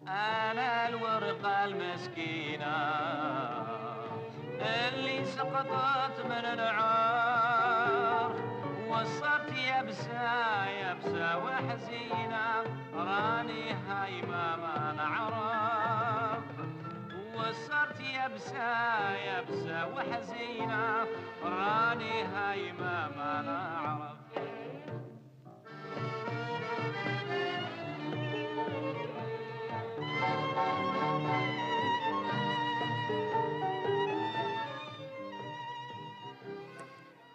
أنا الورقة المسكينة اللي سقطت من العار، وصرت يابسة يابسة وحزينة، راني هايمة ما نعرف. وصرت يابسة يابسة وحزينة، راني هايمة ما نعرف.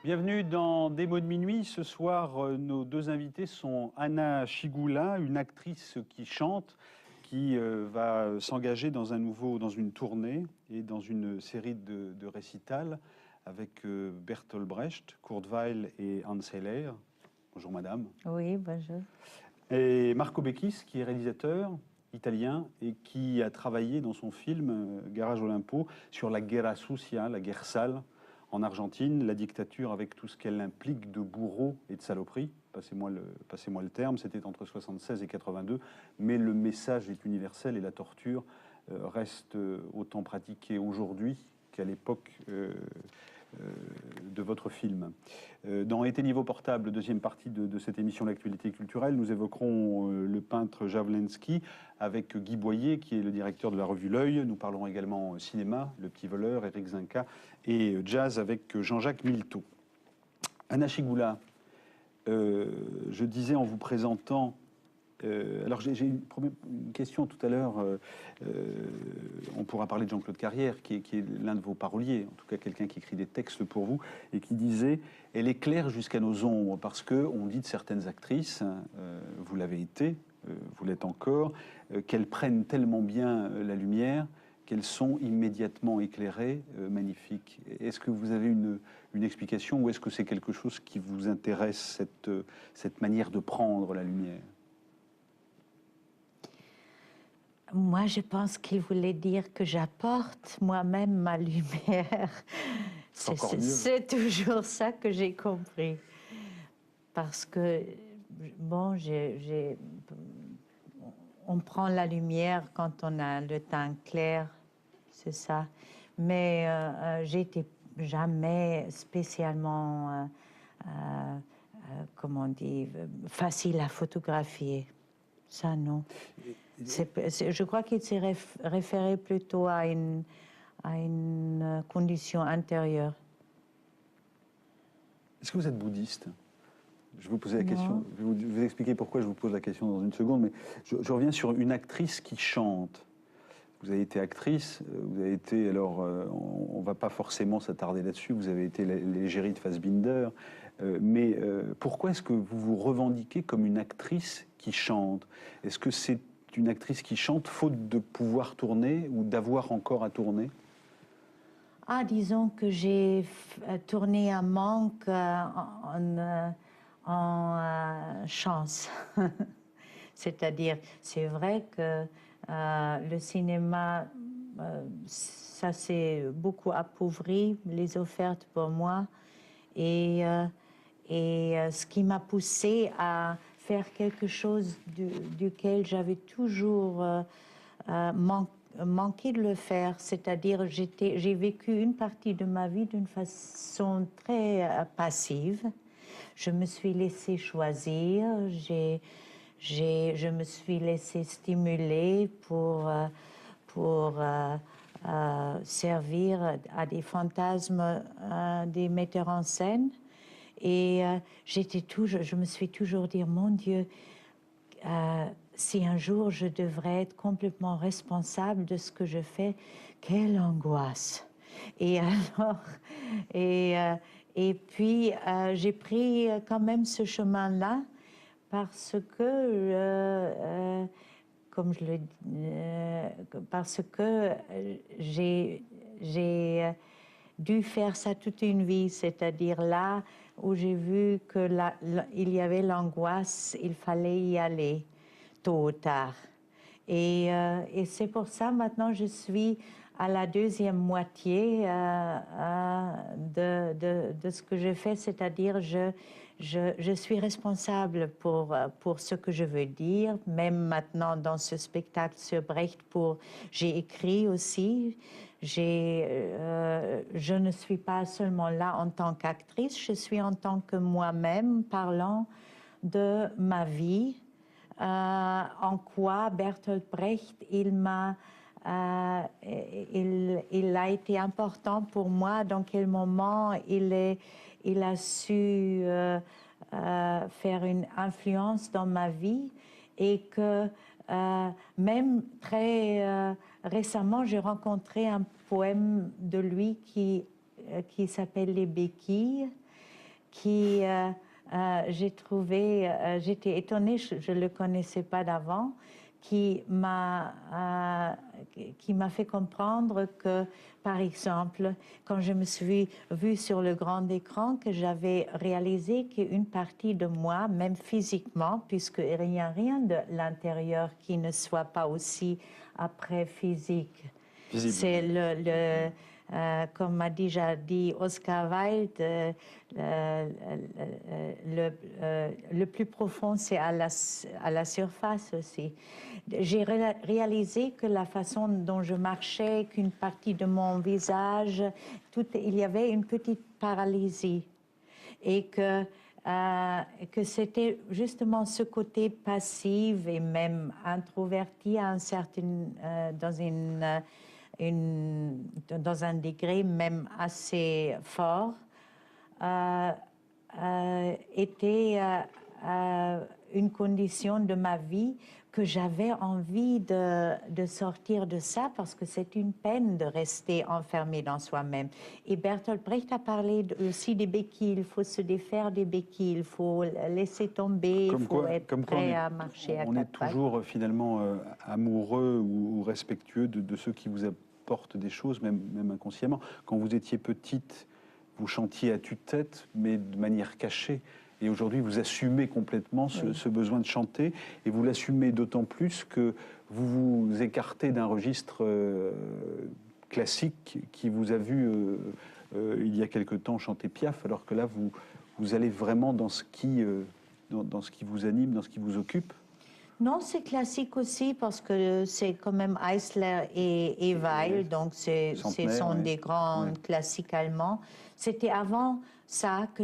Bienvenue dans Des mots de minuit. Ce soir, nos deux invités sont Anna Chigula, une actrice qui chante, qui va s'engager dans une tournée et dans une série de récitals avec Bertolt Brecht, Kurt Weill et Hans Heller. Bonjour madame. Oui, bonjour. Et Marco Beckis, qui est réalisateur italien et qui a travaillé dans son film Garage Olimpo sur la guerra sucia, la guerre sale, en Argentine, la dictature avec tout ce qu'elle implique de bourreaux et de saloperies. Passez-moi le terme, c'était entre 76 et 82, mais le message est universel et la torture reste autant pratiquée aujourd'hui qu'à l'époque de votre film. Dans Été niveau portable, deuxième partie de cette émission L'actualité culturelle, nous évoquerons le peintre Javlensky avec Guy Boyer, qui est le directeur de la revue L'Œil. Nous parlerons également cinéma, Le Petit Voleur, Éric Zinca, et jazz avec Jean-Jacques Milteau. Anna Chigula, je disais en vous présentant, alors j'ai une question tout à l'heure, on pourra parler de Jean-Claude Carrière, qui est l'un de vos paroliers, en tout cas quelqu'un qui écrit des textes pour vous, et qui disait « Elle éclaire jusqu'à nos ombres », parce qu'on dit de certaines actrices, vous l'avez été, vous l'êtes encore, qu'elles prennent tellement bien la lumière qu'elles sont immédiatement éclairées, magnifiques. Est-ce que vous avez une explication, ou est-ce que c'est quelque chose qui vous intéresse, cette manière de prendre la lumière ? Moi, je pense qu'il voulait dire que j'apporte moi-même ma lumière. C'est toujours ça que j'ai compris. Parce que, bon, on prend la lumière quand on a le teint clair, c'est ça. Mais j'étais jamais spécialement, comment on dit, facile à photographier. Ça, non. Je crois qu'il s'est référé plutôt à une condition intérieure. Est-ce que vous êtes bouddhiste ? Je vais vous poser la question. Je vais vous expliquer pourquoi je vous pose la question dans une seconde, mais je reviens sur une actrice qui chante. Vous avez été actrice, vous avez été, alors on ne va pas forcément s'attarder là-dessus, vous avez été l'égérie de Fassbinder, mais pourquoi est-ce que vous vous revendiquez comme une actrice qui chante ? Est-ce que c'est une actrice qui chante faute de pouvoir tourner ou d'avoir encore à tourner ? Ah, disons que j'ai tourné un manque en chance. C'est-à-dire, c'est vrai que le cinéma, ça s'est beaucoup appauvri, les offertes pour moi. Et ce qui m'a poussée à faire quelque chose duquel j'avais toujours manqué de le faire. C'est-à-dire, j'ai vécu une partie de ma vie d'une façon très passive. Je me suis laissée choisir, je me suis laissée stimuler pour servir à des fantasmes des metteurs en scène. Et je me suis toujours dit, mon Dieu, si un jour je devrais être complètement responsable de ce que je fais, quelle angoisse. Et alors, et puis j'ai pris quand même ce chemin-là parce que, comme je le parce que j'ai dû faire ça toute une vie, c'est-à-dire là, où j'ai vu que il y avait l'angoisse, il fallait y aller tôt ou tard. Et c'est pour ça maintenant je suis à la deuxième moitié de ce que je fais, c'est-à-dire je suis responsable pour ce que je veux dire, même maintenant dans ce spectacle sur Brecht, j'ai écrit aussi. Je ne suis pas seulement là en tant qu'actrice, je suis en tant que moi-même parlant de ma vie, en quoi Bertolt Brecht, il a été important pour moi, dans quel moment il a su faire une influence dans ma vie, et que même très récemment, j'ai rencontré un poème de lui qui s'appelle Les Béquilles, qui j'étais étonnée, je ne le connaissais pas d'avant, qui m'a fait comprendre que, par exemple, quand je me suis vue sur le grand écran, que j'avais réalisé qu'une partie de moi, même physiquement, puisqu'il n'y a rien de l'intérieur qui ne soit pas aussi après physique. Visible. C'est comme m'a déjà dit Oscar Wilde, le plus profond, c'est à la surface aussi. J'ai réalisé que la façon dont je marchais, qu'une partie de mon visage, il y avait une petite paralysie. Et que c'était justement ce côté passif et même introverti à dans un degré même assez fort, était une condition de ma vie que j'avais envie de sortir de ça, parce que c'est une peine de rester enfermé dans soi-même. Et Bertolt Brecht a parlé aussi des béquilles. Il faut se défaire des béquilles, il faut laisser tomber, il faut être prêt à marcher à quatre pattes. On est toujours finalement amoureux ou respectueux de ceux qui vous apportent des choses, même inconsciemment. Quand vous étiez petite, vous chantiez à tue-tête, mais de manière cachée. Et aujourd'hui, vous assumez complètement ce besoin de chanter, et vous l'assumez d'autant plus que vous vous écartez d'un registre classique qui vous a vu, il y a quelque temps, chanter Piaf, alors que là, vous allez vraiment dans ce qui vous anime, dans ce qui vous occupe. Non, c'est classique aussi, parce que c'est quand même Eisler et Weill, donc ce sont des grands classiques allemands. C'était avant ça que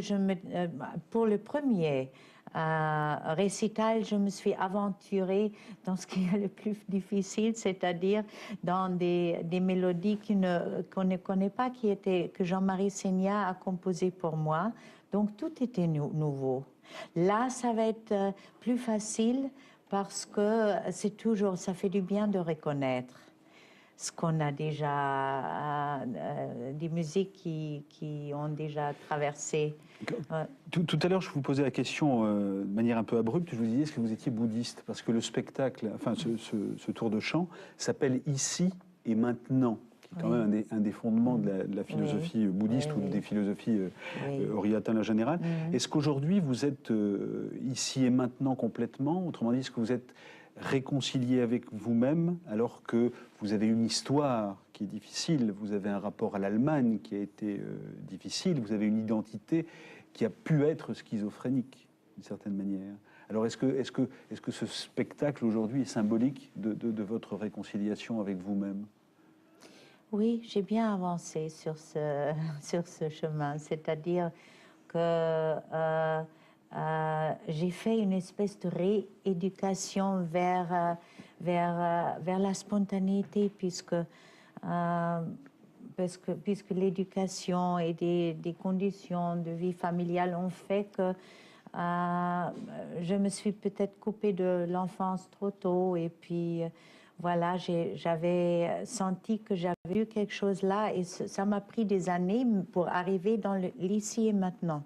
pour le premier récital, je me suis aventurée dans ce qui est le plus difficile, c'est-à-dire dans des mélodies qu'on ne connaît pas, que Jean-Marie Seigna a composées pour moi. Donc tout était nouveau. Là, ça va être plus facile, parce que ça fait du bien de reconnaître ce qu'on a déjà, des musiques qui ont déjà traversé. Tout à l'heure, je vous posais la question de manière un peu abrupte. Je vous disais, est-ce que vous étiez bouddhiste? Parce que le spectacle, enfin ce tour de chant, s'appelle Ici et Maintenant, qui est quand même un des fondements de la philosophie bouddhiste ou des philosophies orientales en général. Est-ce qu'aujourd'hui, vous êtes ici et maintenant complètement? Autrement dit, est-ce que vous êtes réconcilié avec vous-même, alors que vous avez une histoire qui est difficile, vous avez un rapport à l'Allemagne qui a été difficile, vous avez une identité qui a pu être schizophrénique, d'une certaine manière. Alors est-ce que ce spectacle aujourd'hui est symbolique de votre réconciliation avec vous-même? Oui, j'ai bien avancé sur ce chemin, c'est-à-dire que j'ai fait une espèce de rééducation vers la spontanéité, puisque l'éducation et des conditions de vie familiale ont fait que je me suis peut-être coupée de l'enfance trop tôt, et puis voilà, j'avais senti que j'avais eu quelque chose là, et ça m'a pris des années pour arriver dans l'ici et maintenant.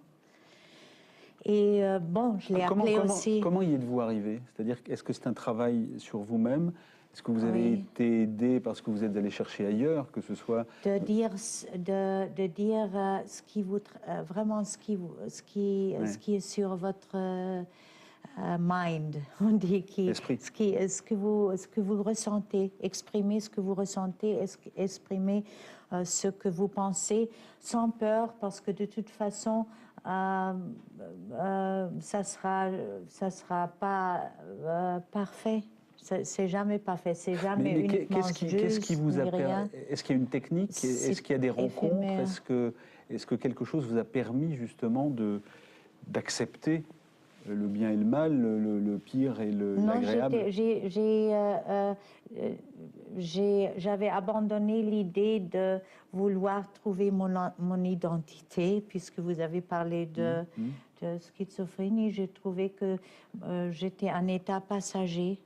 Et bon, je l'ai appelé aussi... Comment y êtes-vous arrivé? C'est-à-dire, est-ce que c'est un travail sur vous-même? Est-ce que vous avez Oui. été aidé parce que vous êtes allé chercher ailleurs, que ce soit... De dire, ce qui vous, vraiment Ouais. ce qui est sur votre mind, on dit, Esprit. ce que vous ressentez, exprimer ce que vous ressentez, exprimer ce que vous pensez, sans peur, parce que de toute façon, ça sera pas parfait. C'est jamais parfait, c'est jamais uniquement qu'est-ce qui vous a ni rien. Est-ce qu'il y a une technique? Est-ce qu'il y a des rencontres? Éphémère. Est-ce que quelque chose vous a permis justement d'accepter le bien et le mal, le pire et l'agréable? J'avais abandonné l'idée de vouloir trouver mon identité, puisque vous avez parlé de schizophrénie. J'ai trouvé que j'étais un état passager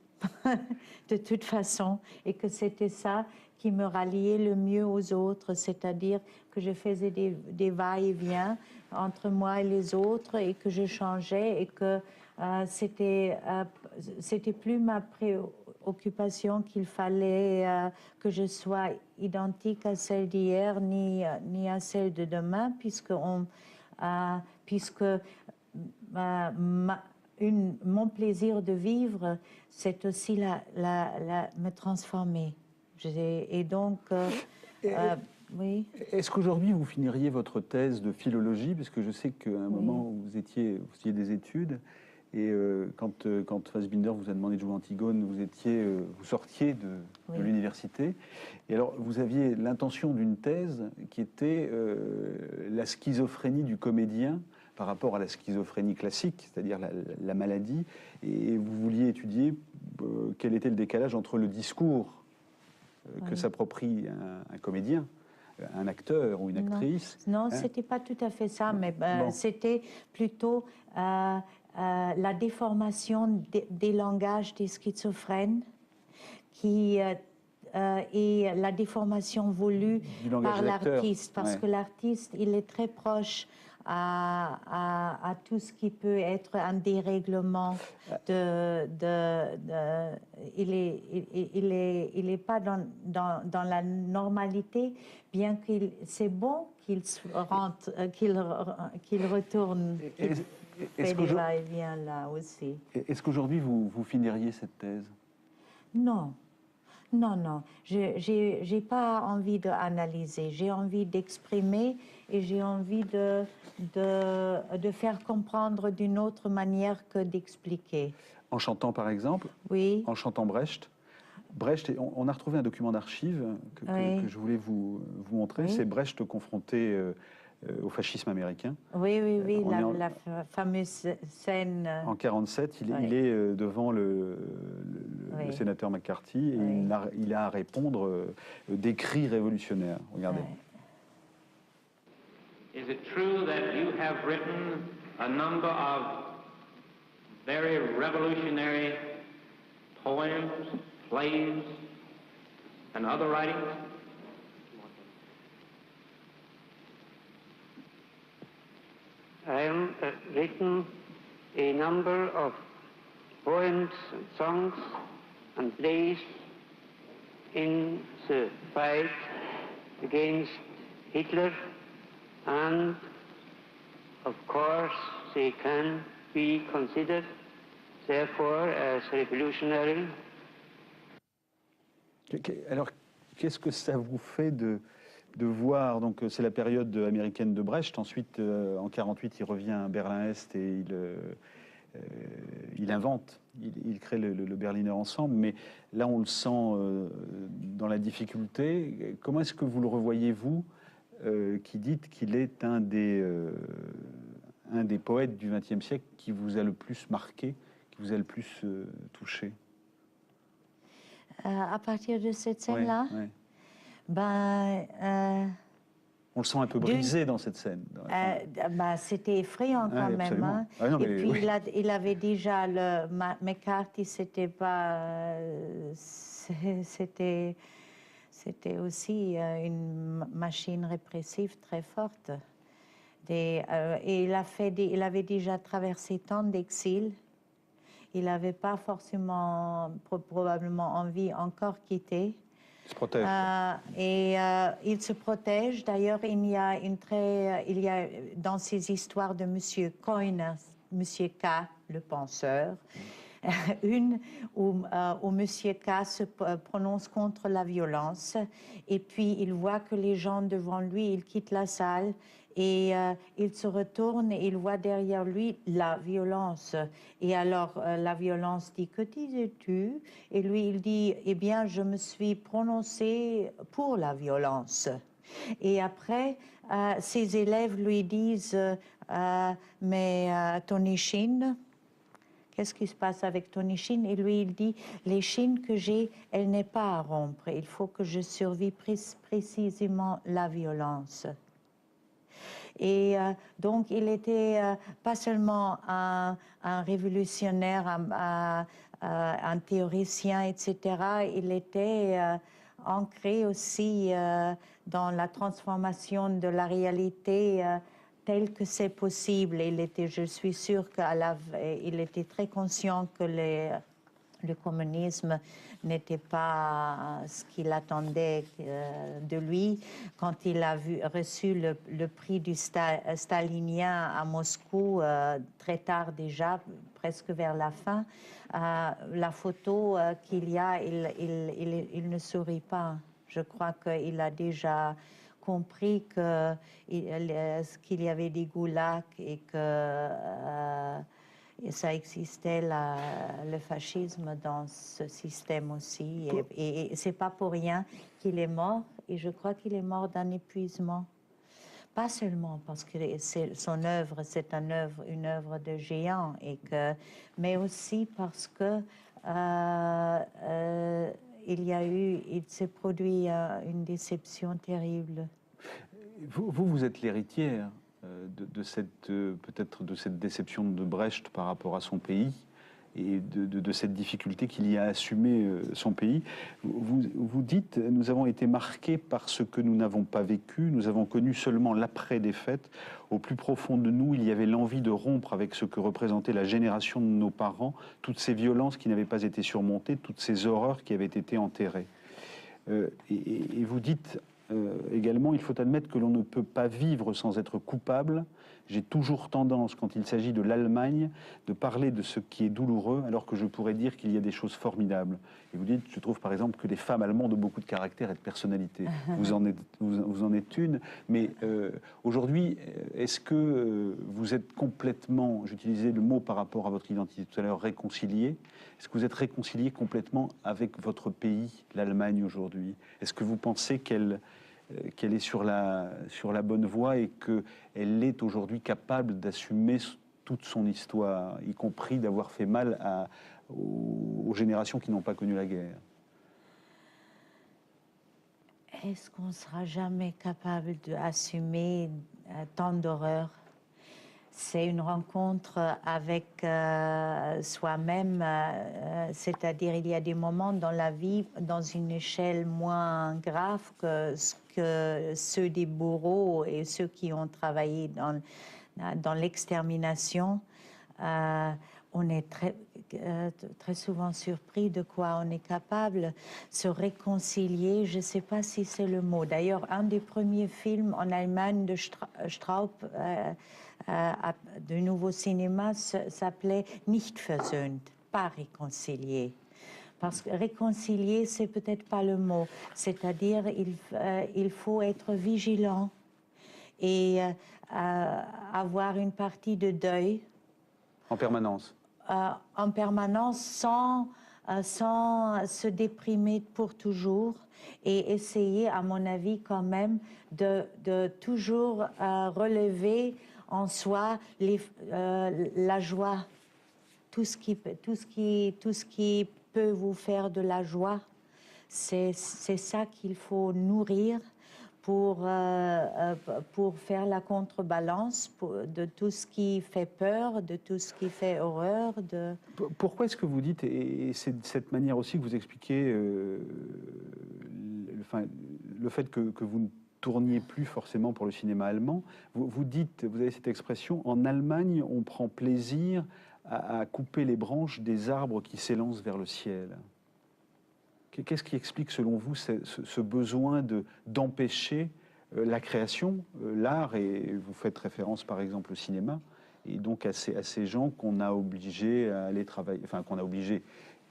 de toute façon, et que c'était ça qui me ralliait le mieux aux autres, c'est-à-dire que je faisais des va-et-vient entre moi et les autres, et que je changeais, et que c'était plus ma préoccupation qu'il fallait que je sois identique à celle d'hier ni à celle de demain, puisque mon plaisir de vivre, c'est aussi me transformer. Et donc, oui. Est-ce qu'aujourd'hui vous finiriez votre thèse de philologie, parce que je sais qu'à un moment où vous faisiez des études, et quand Fassbinder vous a demandé de jouer Antigone, vous sortiez de l'université, et alors vous aviez l'intention d'une thèse qui était la schizophrénie du comédien par rapport à la schizophrénie classique, c'est-à-dire la maladie, et vous vouliez étudier quel était le décalage entre le discours que s'approprie un comédien, un acteur ou une actrice. Non, c'était pas tout à fait ça, mais c'était plutôt la déformation des langages des schizophrènes et la déformation voulue par l'artiste, parce que l'artiste, il est très proche à tout ce qui peut être un dérèglement il est pas dans la normalité, bien qu'il c'est bon qu'il rentre, qu'il retourne, qu'il fait des va-et-vient là aussi. Est-ce qu'aujourd'hui vous finiriez cette thèse? Non. Non, j'ai pas envie d'analyser, j'ai envie d'exprimer, et j'ai envie de faire comprendre d'une autre manière que d'expliquer. En chantant par exemple? Oui. En chantant Brecht? Brecht, on a retrouvé un document d'archives que je voulais vous montrer, c'est Brecht confronté au fascisme américain. Oui, la fameuse scène. En 1947, il est devant le sénateur McCarthy, et il a à répondre des cris révolutionnaires. Regardez. Is it true that you have written a number of very revolutionary poems, plays, and other writings? I have written a number of poems, and songs, and plays in the fight against Hitler, and of course they can be considered therefore as revolutionary. Alors, qu'est-ce que ça vous fait de voir, donc c'est la période américaine de Brecht, ensuite en 1948 il revient à Berlin-Est et il invente, il crée le Berliner Ensemble, mais là on le sent dans la difficulté. Comment est-ce que vous le revoyez, vous, qui dites qu'il est un des poètes du XXe siècle qui vous a le plus marqué, qui vous a le plus touché? À partir de cette scène-là, on le sent un peu brisé dans cette scène. C'était effrayant quand même. Hein. Et puis il avait déjà McCarthy, c'était pas, c'était aussi une machine répressive très forte. Et il avait déjà traversé tant d'exil. Il n'avait pas forcément, probablement envie encore quitter. Il se protège. Il se protège. D'ailleurs, il y a dans ces histoires de Monsieur Coyne, Monsieur K, le penseur, une où Monsieur K se prononce contre la violence, et puis il voit que les gens devant lui, il quitte la salle, et il se retourne et il voit derrière lui la violence. Et alors la violence dit: que disais-tu? Et lui il dit: eh bien, je me suis prononcé pour la violence. Et après, ses élèves lui disent: mais Tony Shin, qu'est-ce qui se passe avec Tony Shin? Et lui, il dit: les chines que j'ai, elle n'est pas à rompre. Il faut que je survive précisément la violence. Et donc, il était pas seulement un révolutionnaire, un théoricien, etc. Il était ancré aussi dans la transformation de la réalité telle que c'est possible. Je suis sûre qu'il était très conscient que le communisme n'était pas ce qu'il attendait de lui. Quand il a reçu le prix du stalinien à Moscou, très tard déjà, presque vers la fin, la photo qu'il y a, il ne sourit pas. Je crois qu'il a déjà compris qu'il y avait des goulags et que ça existait, le fascisme dans ce système aussi. Et c'est pas pour rien qu'il est mort. Et je crois qu'il est mort d'un épuisement. Pas seulement parce que son œuvre, c'est une œuvre de géant, mais aussi parce que il s'est produit une déception terrible. Vous êtes l'héritière peut-être de cette déception de Brecht par rapport à son pays et de cette difficulté qu'il y a à assumer son pays. Vous dites: nous avons été marqués par ce que nous n'avons pas vécu, nous avons connu seulement l'après-défaite. Au plus profond de nous, il y avait l'envie de rompre avec ce que représentait la génération de nos parents, toutes ces violences qui n'avaient pas été surmontées, toutes ces horreurs qui avaient été enterrées. Et vous dites également: il faut admettre que l'on ne peut pas vivre sans être coupable. J'ai toujours tendance, quand il s'agit de l'Allemagne, de parler de ce qui est douloureux, alors que je pourrais dire qu'il y a des choses formidables. Et vous dites: je trouve par exemple que les femmes allemandes ont beaucoup de caractère et de personnalité. Vous en êtes une. Mais aujourd'hui, est-ce que vous êtes complètement, j'utilisais le mot par rapport à votre identité tout à l'heure, réconcilié? Est-ce que vous êtes réconcilié complètement avec votre pays, l'Allemagne, aujourd'hui? Est-ce que vous pensez qu'elle est sur la bonne voie et qu'elle est aujourd'hui capable d'assumer toute son histoire, y compris d'avoir fait mal aux générations qui n'ont pas connu la guerre? Est-ce qu'on ne sera jamais capable d'assumer tant d'horreur? C'est une rencontre avec soi-même, c'est-à-dire il y a des moments dans la vie, dans une échelle moins grave que ceux des bourreaux et ceux qui ont travaillé dans l'extermination. On est très souvent surpris de quoi on est capable. Se réconcilier, je ne sais pas si c'est le mot. D'ailleurs, un des premiers films en Allemagne de Straub, de nouveau cinéma, s'appelait Nicht versöhnt, pas réconcilié. Parce que réconcilier, c'est peut-être pas le mot. C'est-à-dire, il faut être vigilant et avoir une partie de deuil. En permanence. En permanence, sans se déprimer pour toujours, et essayer, à mon avis, quand même, de toujours relever en soi la joie, tout ce qui peut vous faire de la joie. C'est ça qu'il faut nourrir pour faire la contrebalance de tout ce qui fait peur, de tout ce qui fait horreur. Pourquoi est-ce que vous dites, et c'est de cette manière aussi que vous expliquez le fait que vous ne tourniez plus forcément pour le cinéma allemand, vous dites, vous avez cette expression: en Allemagne, on prend plaisir à couper les branches des arbres qui s'élancent vers le ciel. Qu'est-ce qui explique, selon vous, ce besoin d'empêcher la création, l'art, et vous faites référence par exemple au cinéma, et donc à ces gens qu'on a obligés à aller travailler, enfin qu'on a obligés,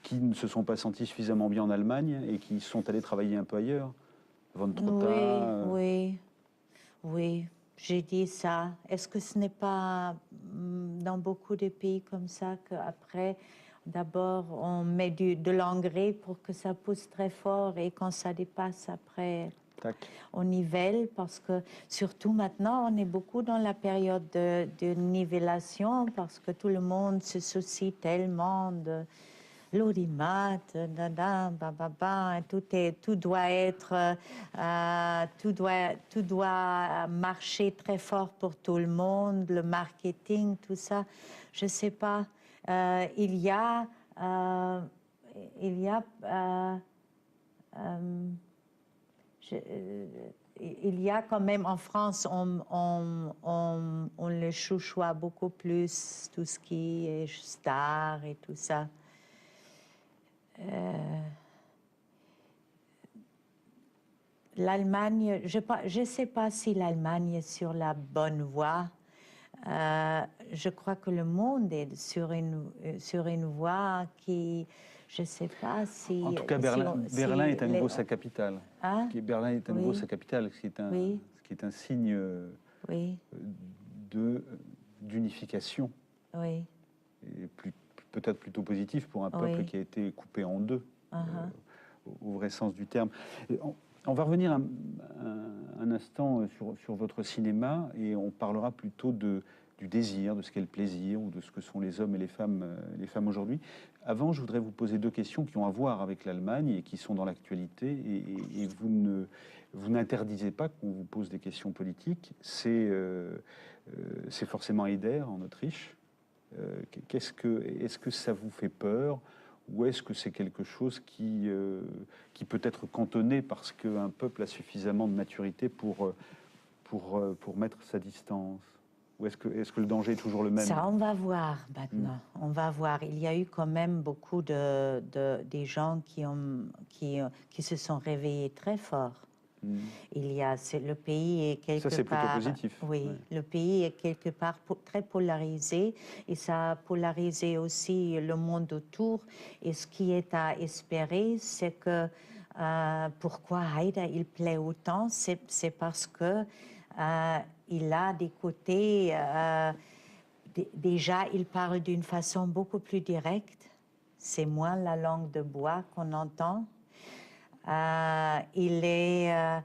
qui ne se sont pas sentis suffisamment bien en Allemagne et qui sont allés travailler un peu ailleurs? Von Trotta, Oui, j'ai dit ça. Est-ce que ce n'est pas dans beaucoup de pays comme ça qu'après, d'abord, on met de l'engrais pour que ça pousse très fort et quand ça dépasse, après, tac. on nivelle? Parce que surtout maintenant, on est beaucoup dans la période de nivellation parce que tout le monde se soucie tellement de l'audimat, tout doit être, tout doit marcher très fort pour tout le monde, le marketing, tout ça. Je sais pas. Il y a, il y a quand même en France, on le chouchoie beaucoup plus, tout ce qui est star et tout ça. L'Allemagne, je ne sais pas si l'Allemagne est sur la bonne voie. Je crois que le monde est sur une voie qui, je ne sais pas si... En tout cas, Berlin est à nouveau sa capitale. Hein? Berlin est à nouveau Oui. sa capitale, ce qui est un, Oui. ce qui est un signe Oui, d'unification. oui. Et peut-être plutôt positif pour un peuple Oui. qui a été coupé en deux, au vrai sens du terme. Et on va revenir un instant sur votre cinéma et on parlera plutôt du désir, de ce qu'est le plaisir ou de ce que sont les hommes et les femmes aujourd'hui. Avant, je voudrais vous poser deux questions qui ont à voir avec l'Allemagne et qui sont dans l'actualité. Et vous n'interdisez pas qu'on vous pose des questions politiques. C'est forcément Eider en Autriche. Est-ce que ça vous fait peur ou est-ce que c'est quelque chose qui peut être cantonné parce qu'un peuple a suffisamment de maturité pour mettre sa distance? Ou est-ce que le danger est toujours le même? Ça, on va voir maintenant. On va voir. Il y a eu quand même beaucoup des gens qui se sont réveillés très fort. Le pays est quelque part... Ça, c'est plutôt positif. Oui, ouais. Le pays est quelque part très polarisé et ça a polarisé aussi le monde autour. Et ce qui est à espérer, c'est que pourquoi Haïda il plaît autant, c'est parce que il a des côtés... déjà, il parle d'une façon beaucoup plus directe. C'est moins la langue de bois qu'on entend. Il a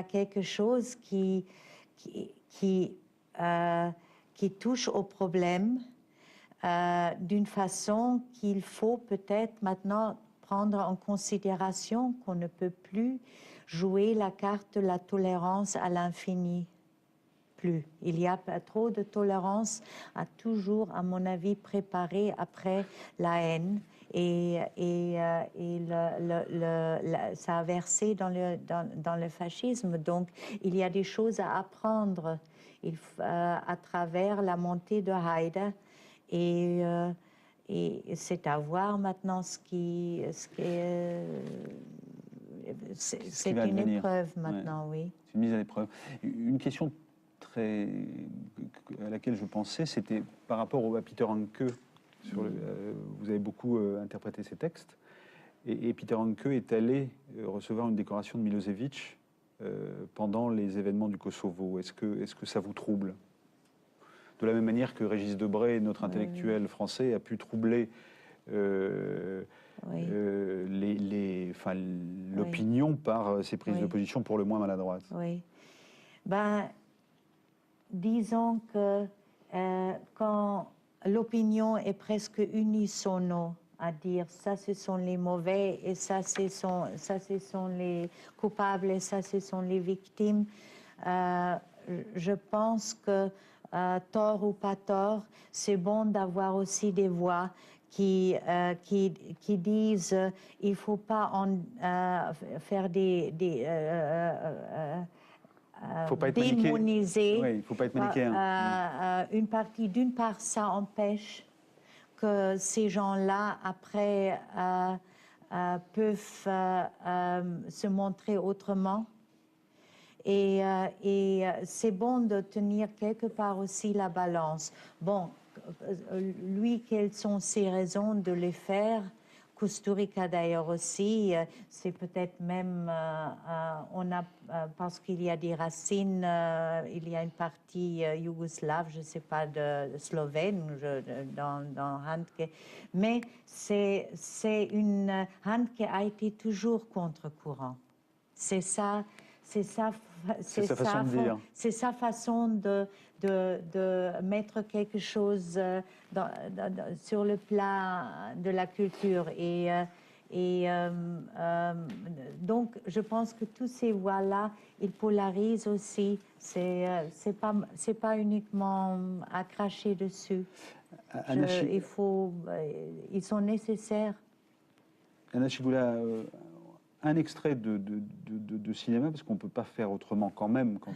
quelque chose qui touche au problème d'une façon qu'il faut peut-être maintenant prendre en considération, qu'on ne peut plus jouer la carte de la tolérance à l'infini. Plus. Il y a trop de tolérance à toujours, à mon avis, préparer après la haine et ça a versé dans le fascisme. Donc, il y a des choses à apprendre à travers la montée de Haïda et c'est à voir maintenant c'est une épreuve maintenant, oui. C'est une mise à l'épreuve. Une question à laquelle je pensais, c'était par rapport à Peter Hanke. Vous avez beaucoup interprété ces textes. Et Peter Hanke est allé recevoir une décoration de Milosevic pendant les événements du Kosovo. Est-ce que ça vous trouble? De la même manière que Régis Debray, notre intellectuel français, a pu troubler l'opinion par ses prises de position pour le moins maladroites. Oui. Disons que quand l'opinion est presque unisono à dire ça ce sont les mauvais et ça ce sont les coupables et ça ce sont les victimes, je pense que tort ou pas tort, c'est bon d'avoir aussi des voix qui disent il ne faut pas faire Faut pas être manichéen. démoniser. Oui, il ne faut pas être manichéen. Une partie, d'une part, ça empêche que ces gens-là, après, peuvent se montrer autrement. Et c'est bon de tenir quelque part aussi la balance. Bon, lui, quelles sont ses raisons de les faire? Kusturica d'ailleurs aussi, c'est peut-être même, parce qu'il y a des racines, il y a une partie yougoslave, je ne sais pas, de slovène dans Handke, mais c'est une Handke a été toujours contre-courant. C'est sa façon de dire. C'est sa façon de mettre quelque chose sur le plan de la culture. Donc, je pense que tous ces voix-là, ils polarisent aussi. C'est pas uniquement à cracher dessus. Ils sont nécessaires. Anna Schygoula, un extrait de cinéma, parce qu'on ne peut pas faire autrement quand même quand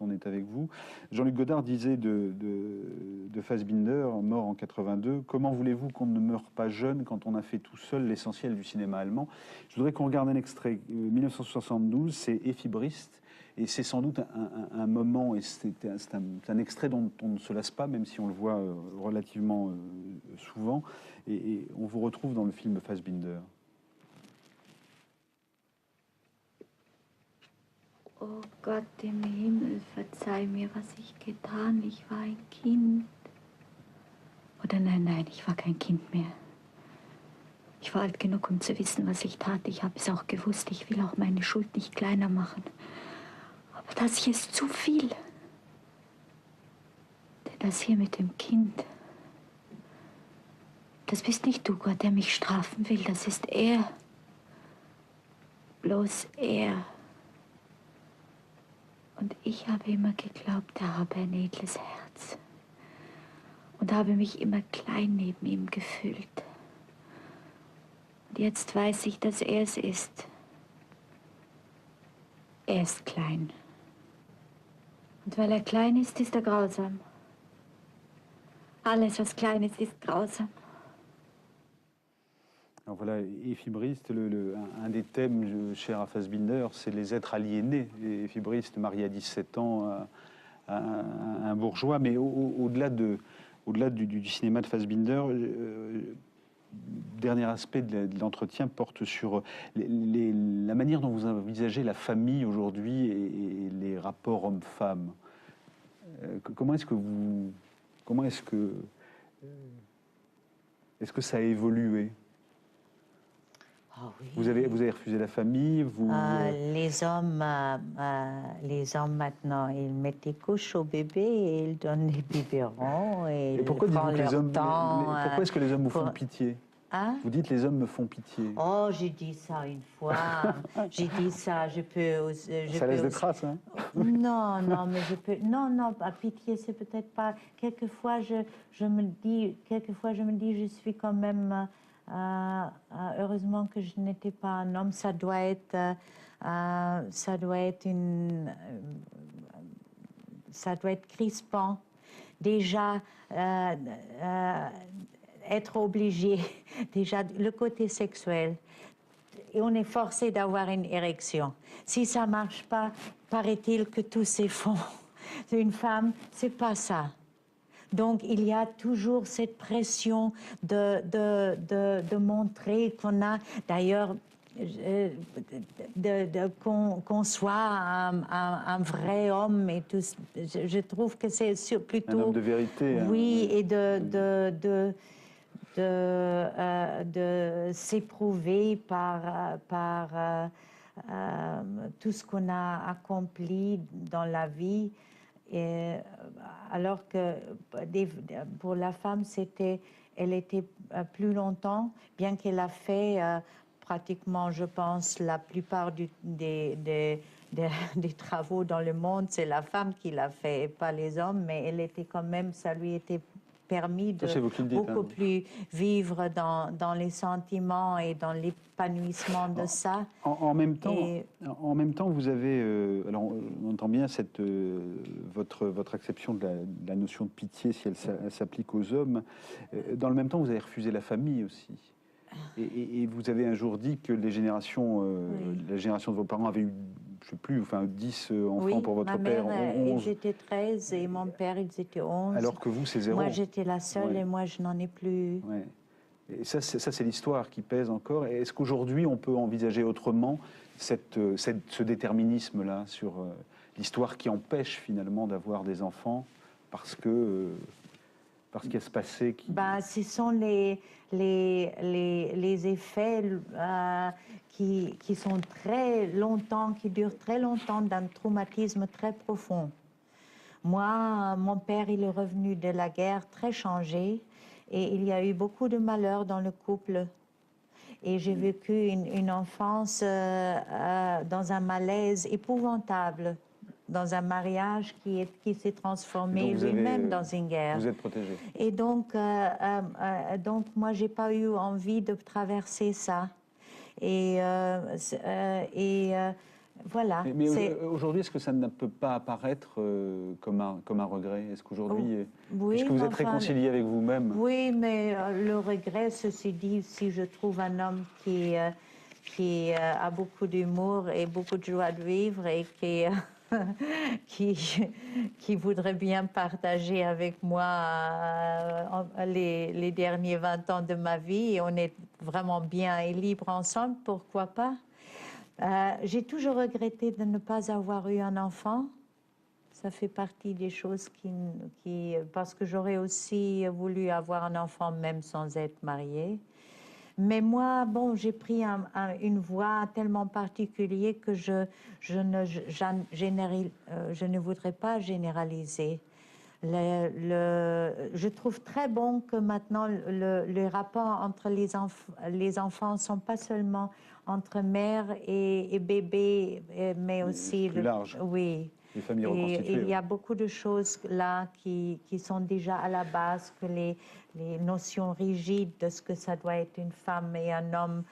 on est avec vous. Jean-Luc Godard disait de Fassbinder, mort en 82, « Comment voulez-vous qu'on ne meure pas jeune quand on a fait tout seul l'essentiel du cinéma allemand ?» Je voudrais qu'on regarde un extrait. 1972, c'est Ephibriste, et c'est sans doute un moment, et c'est un extrait dont on ne se lasse pas, même si on le voit relativement souvent, et on vous retrouve dans le film Fassbinder. Oh Gott im Himmel, verzeih mir, was ich getan. Ich war ein Kind. Oder nein, ich war kein Kind mehr. Ich war alt genug, um zu wissen, was ich tat. Ich habe es auch gewusst. Ich will auch meine Schuld nicht kleiner machen. Aber das hier ist zu viel. Denn das hier mit dem Kind, das bist nicht du, Gott, der mich strafen will. Das ist er. Bloß er. Und ich habe immer geglaubt, er habe ein edles Herz. Und habe mich immer klein neben ihm gefühlt. Und jetzt weiß ich, dass er es ist. Er ist klein. Und weil er klein ist er grausam. Alles, was klein ist grausam. Alors voilà, Ephibriste, un des thèmes chers à Fassbinder, c'est les êtres aliénés. Ephibriste, marié à 17 ans à un bourgeois, mais au-delà du cinéma de Fassbinder, dernier aspect de l'entretien porte sur la manière dont vous envisagez la famille aujourd'hui et les rapports hommes-femmes. Comment est-ce que ça a évolué? Oh oui. Vous avez refusé la famille, les hommes maintenant, ils mettent des couches au bébé et ils donnent des biberons et pourquoi prennent leur temps. Pourquoi est-ce que les hommes vous font pitié? Hein? Vous dites les hommes me font pitié. Oh, j'ai dit ça une fois. J'ai dit ça, je peux... Ça laisse des traces, hein? Non, mais je peux... Non, pitié, c'est peut-être pas... Quelquefois, je me dis, je suis quand même... heureusement que je n'étais pas un homme, ça doit être crispant. Déjà, être obligé, déjà le côté sexuel, et on est forcé d'avoir une érection. Si ça marche pas, paraît-il que tout s'effondre. Une femme, c'est pas ça. Donc, il y a toujours cette pression de montrer qu'on a, d'ailleurs, qu'on soit un vrai homme et tout. Je trouve que c'est plutôt... Un homme de vérité. Oui, et de s'éprouver par tout ce qu'on a accompli dans la vie. Et, alors que pour la femme, elle était plus longtemps, bien qu'elle a fait pratiquement, je pense, la plupart des travaux dans le monde, c'est la femme qui l'a fait, et pas les hommes, mais elle était quand même, ça lui était permis de Ça, c'est vous qui le dites, beaucoup hein. plus vivre dans les sentiments et dans l'épanouissement de ça. En même temps, Et- en même temps, vous avez, alors on entend bien votre acception de la notion de pitié si elle s'applique aux hommes. Dans le même temps, vous avez refusé la famille aussi. Et vous avez un jour dit que les générations, Oui. la génération de vos parents avait eu, je ne sais plus, enfin 10 enfants Oui, pour votre ma père, mère, 11, j'étais 13 et mon père, ils étaient 11. alors que vous, c'est 0. Moi, j'étais la seule Ouais. et moi, je n'en ai plus. Ouais. Et ça, c'est l'histoire qui pèse encore. Et est-ce qu'aujourd'hui, on peut envisager autrement ce déterminisme-là sur l'histoire qui empêche finalement d'avoir des enfants parce qu'il y a ce passé qui... Bah, ce sont les effets qui sont très longtemps, qui durent très longtemps d'un traumatisme très profond. Moi, mon père, il est revenu de la guerre très changé et il y a eu beaucoup de malheurs dans le couple. Et j'ai vécu une enfance dans un malaise épouvantable, dans un mariage qui s'est transformé Donc vous avez, lui-même dans une guerre. Vous êtes protégé. Et donc moi, j'ai pas eu envie de traverser ça. Et voilà. Mais aujourd'hui, est-ce que ça ne peut pas apparaître comme un regret? Est-ce qu'aujourd'hui, Oui, puisque vous mais êtes enfin, réconcilié avec vous-même, oui, mais le regret, ceci dit, si je trouve un homme qui a beaucoup d'humour et beaucoup de joie de vivre et qui voudrait bien partager avec moi les derniers 20 ans de ma vie, et on est vraiment bien et libre ensemble, pourquoi pas? J'ai toujours regretté de ne pas avoir eu un enfant. Ça fait partie des choses parce que j'aurais aussi voulu avoir un enfant même sans être mariée. Mais moi, bon, j'ai pris une voie tellement particulière que je ne voudrais pas généraliser. Je trouve très bon que maintenant le rapport entre les enfants ne sont pas seulement entre mère et bébé, mais aussi plus large. Oui. Les familles Et reconstituées. il y a beaucoup de choses là qui sont déjà à la base, que les notions rigides de ce que ça doit être une femme et un homme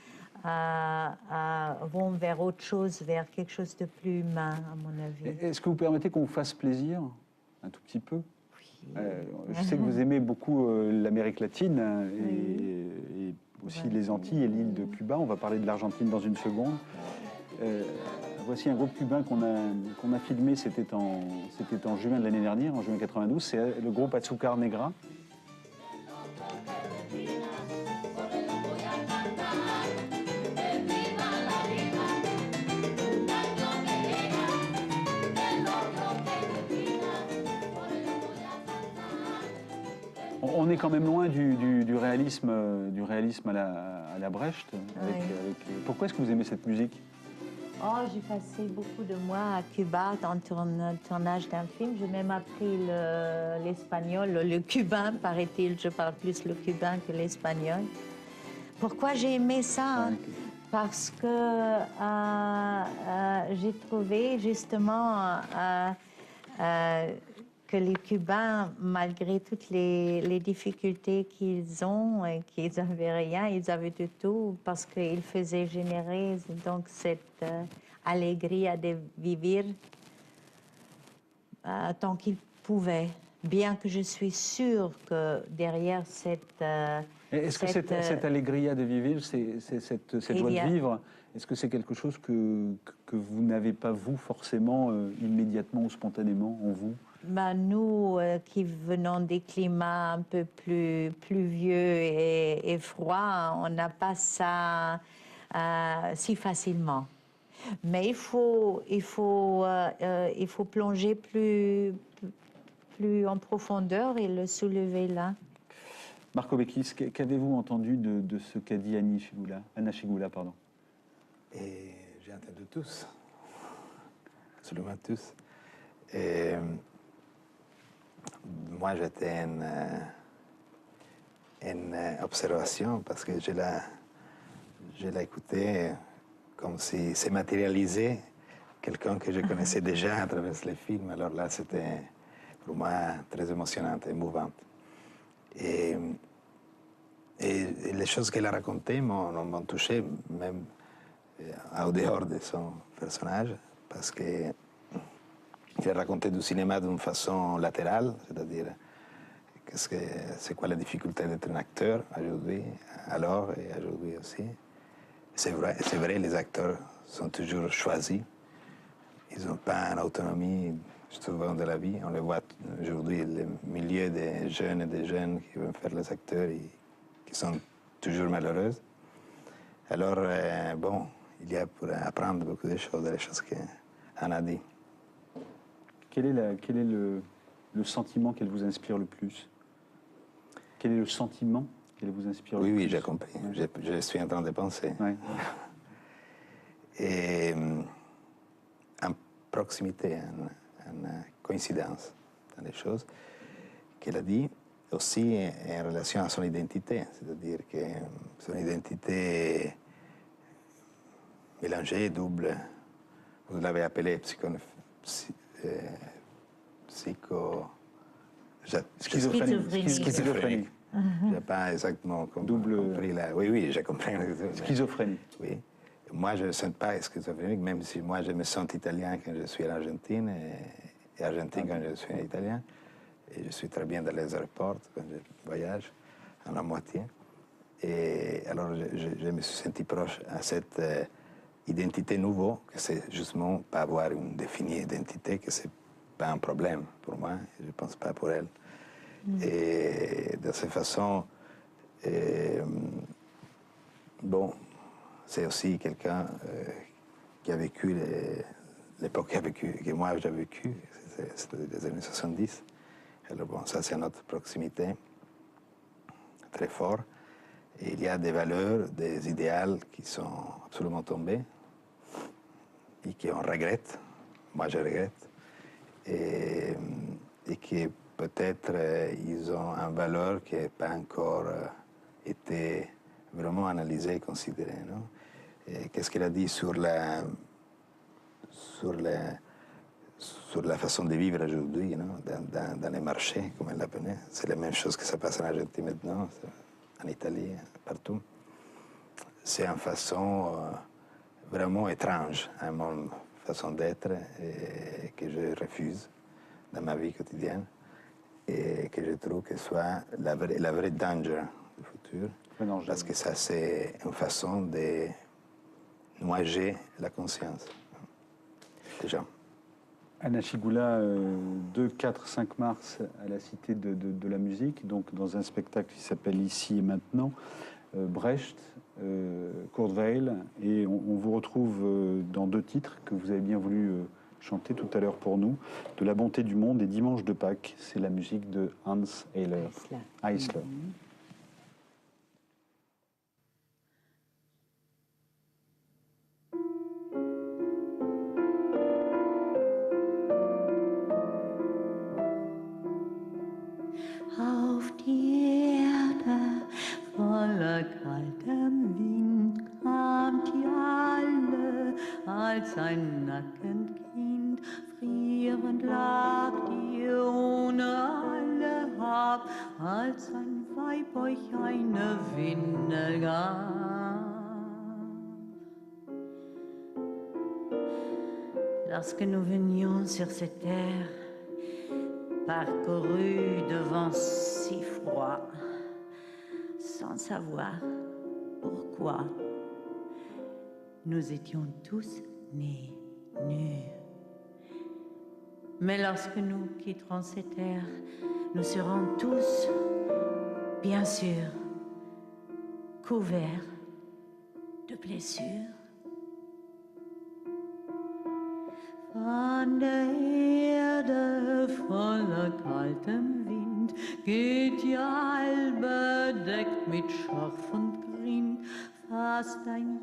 vont vers autre chose, vers quelque chose de plus humain, à mon avis. Est-ce que vous permettez qu'on vous fasse plaisir un tout petit peu? Oui. Je sais que vous aimez beaucoup l'Amérique latine et aussi Ouais. les Antilles et l'île de Cuba. On va parler de l'Argentine dans une seconde. Voici un groupe cubain qu'on a filmé, c'était en juin de l'année dernière, en juin 92. C'est le groupe Azúcar Negra. On est quand même loin du réalisme à la Brecht. Pourquoi est-ce que vous aimez cette musique? Oh, j'ai passé beaucoup de mois à Cuba dans le tournage d'un film. J'ai même appris l'espagnol, le cubain, paraît-il. Je parle plus le cubain que l'espagnol. Pourquoi j'ai aimé ça? Parce que j'ai trouvé justement que les Cubains, malgré toutes les difficultés qu'ils ont et qu'ils n'avaient rien, ils avaient de tout parce qu'ils faisaient générer donc cette alegría de vivir tant qu'ils pouvaient. Bien que je suis sûre que derrière cette... Est-ce que cette alegría de vivir, cette joie de vivre, est-ce que c'est quelque chose que vous n'avez pas, vous, forcément, immédiatement ou spontanément en vous? Ben, nous qui venons des climats un peu plus pluvieux et froids, on n'a pas ça si facilement. Mais il faut plonger plus en profondeur et le soulever là. Marco Bekis, qu'avez-vous entendu de ce qu'a dit Anna Schygoula, pardon? Et j'ai entendu tous, absolument tous. Et moi, j'étais une observation parce que je l'ai écouté comme si c'est matérialisé quelqu'un que je connaissais déjà à travers les films. Alors là, c'était pour moi très émotionnant, émouvant. Et, et les choses qu'elle a racontées m'ont touché, même au dehors de son personnage, parce qu'elle racontait du cinéma d'une façon latérale, c'est-à-dire c'est quoi la difficulté d'être un acteur aujourd'hui, alors et aujourd'hui aussi. C'est vrai, les acteurs sont toujours choisis. Ils n'ont pas une autonomie souvent de la vie. On le voit aujourd'hui, le milieu des jeunes et des jeunes qui veulent faire les acteurs et qui sont toujours malheureuses. Alors, bon, il y a pour apprendre beaucoup de choses, des choses qu'Anne a dit. Quel est le sentiment qu'elle vous inspire le plus? Quel est le sentiment qu'elle vous inspire le plus? Oui, j'ai compris. Ouais. Je suis en train de penser. Ouais. Et en proximité, en coïncidence dans les choses qu'elle a dit, aussi en relation à son identité, c'est-à-dire que son identité mélangée, double, vous l'avez appelée schizophrénique. Je n'ai pas exactement compris là. Oui, j'ai compris. Schizophrénie. Oui. Moi, je ne me sens pas schizophrénique, même si moi, je me sens italien quand je suis en Argentine et argentin quand je suis italien. Et je suis très bien dans les aéroports quand je voyage, à la moitié. Et alors, je me suis senti proche à cette identité nouvelle, que c'est justement pas avoir une définie identité, que c'est pas un problème pour moi, je ne pense pas pour elle. Et de cette façon, bon, c'est aussi quelqu'un qui a vécu l'époque que moi j'ai vécu, c'est les années 70. Alors bon, ça c'est notre proximité très fort. Et il y a des valeurs, des idéaux qui sont absolument tombés et qu'on regrette. Moi je regrette. Et que peut-être ils ont une valeur qui n'a pas encore été vraiment analysée et considérée. Non? Qu'est-ce qu'elle a dit sur la façon de vivre aujourd'hui, non? Dans les marchés, comme elle l'appelait. C'est la même chose que ça passe en Argentine maintenant, en Italie, partout. C'est une façon vraiment étrange à mon façon d'être et que je refuse dans ma vie quotidienne et que je trouve que soit la vraie danger du futur. Parce que ça, c'est une façon de noyer la conscience des gens. Anna Schygoula, 2, 4, 5 mars à la Cité de la Musique, donc dans un spectacle qui s'appelle Ici et Maintenant, Brecht, Kurt Weill, et on vous retrouve dans 2 titres que vous avez bien voulu chanter tout à l'heure pour nous, De la bonté du monde et Dimanche de Pâques. C'est la musique de Hans Eisler. Auf die Erde voller kaltem Wind kamt ihr alle, als ein nackend Kind. Frierend lag ihr ohne alle Hab, als ein Weib euch eine Windel gab. Lorsque nous venions sur cette terre, parcouru de vents si froids, sans savoir pourquoi, nous étions tous nés nus. Mais lorsque nous quitterons cette terre, nous serons tous, bien sûr, couverts de blessures. Von der Erde voller kaltem Wind geht ihr all bedeckt mit Schorf und Grind, fast ein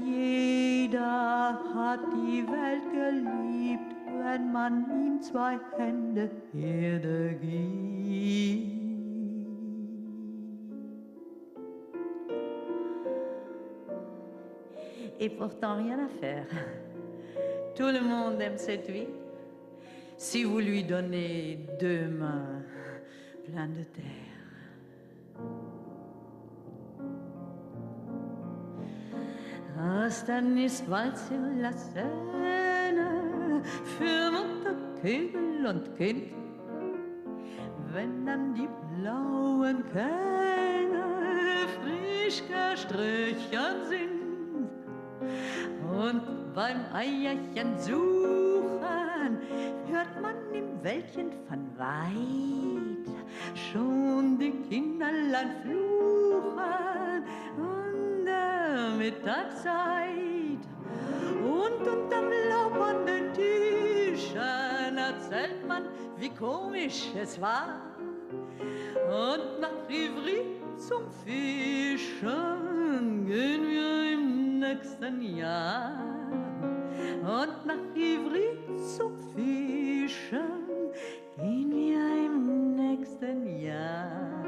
jeder hat die Welt geliebt, wenn man ihm 2 Hände Erde gibt. Et pourtant rien à faire. Tout le monde aime cette vie. si vous lui donnez 2 mains pleines de terre. Staniswald sur la Seine für Mutterkegel und Kind, wenn dann die blauen Kähne frisch gestrichen sind und beim Eierchen suchen hört man im Wäldchen von weit schon die Kinderlein fluchen an der Mittagszeit. Und unterm Laub an den Tischen erzählt man, wie komisch es war. Und nach Ivry zum Fischen gehen wir im nächsten Jahr. Und nach Ivry zum Fischen gehen wir im nächsten Jahr.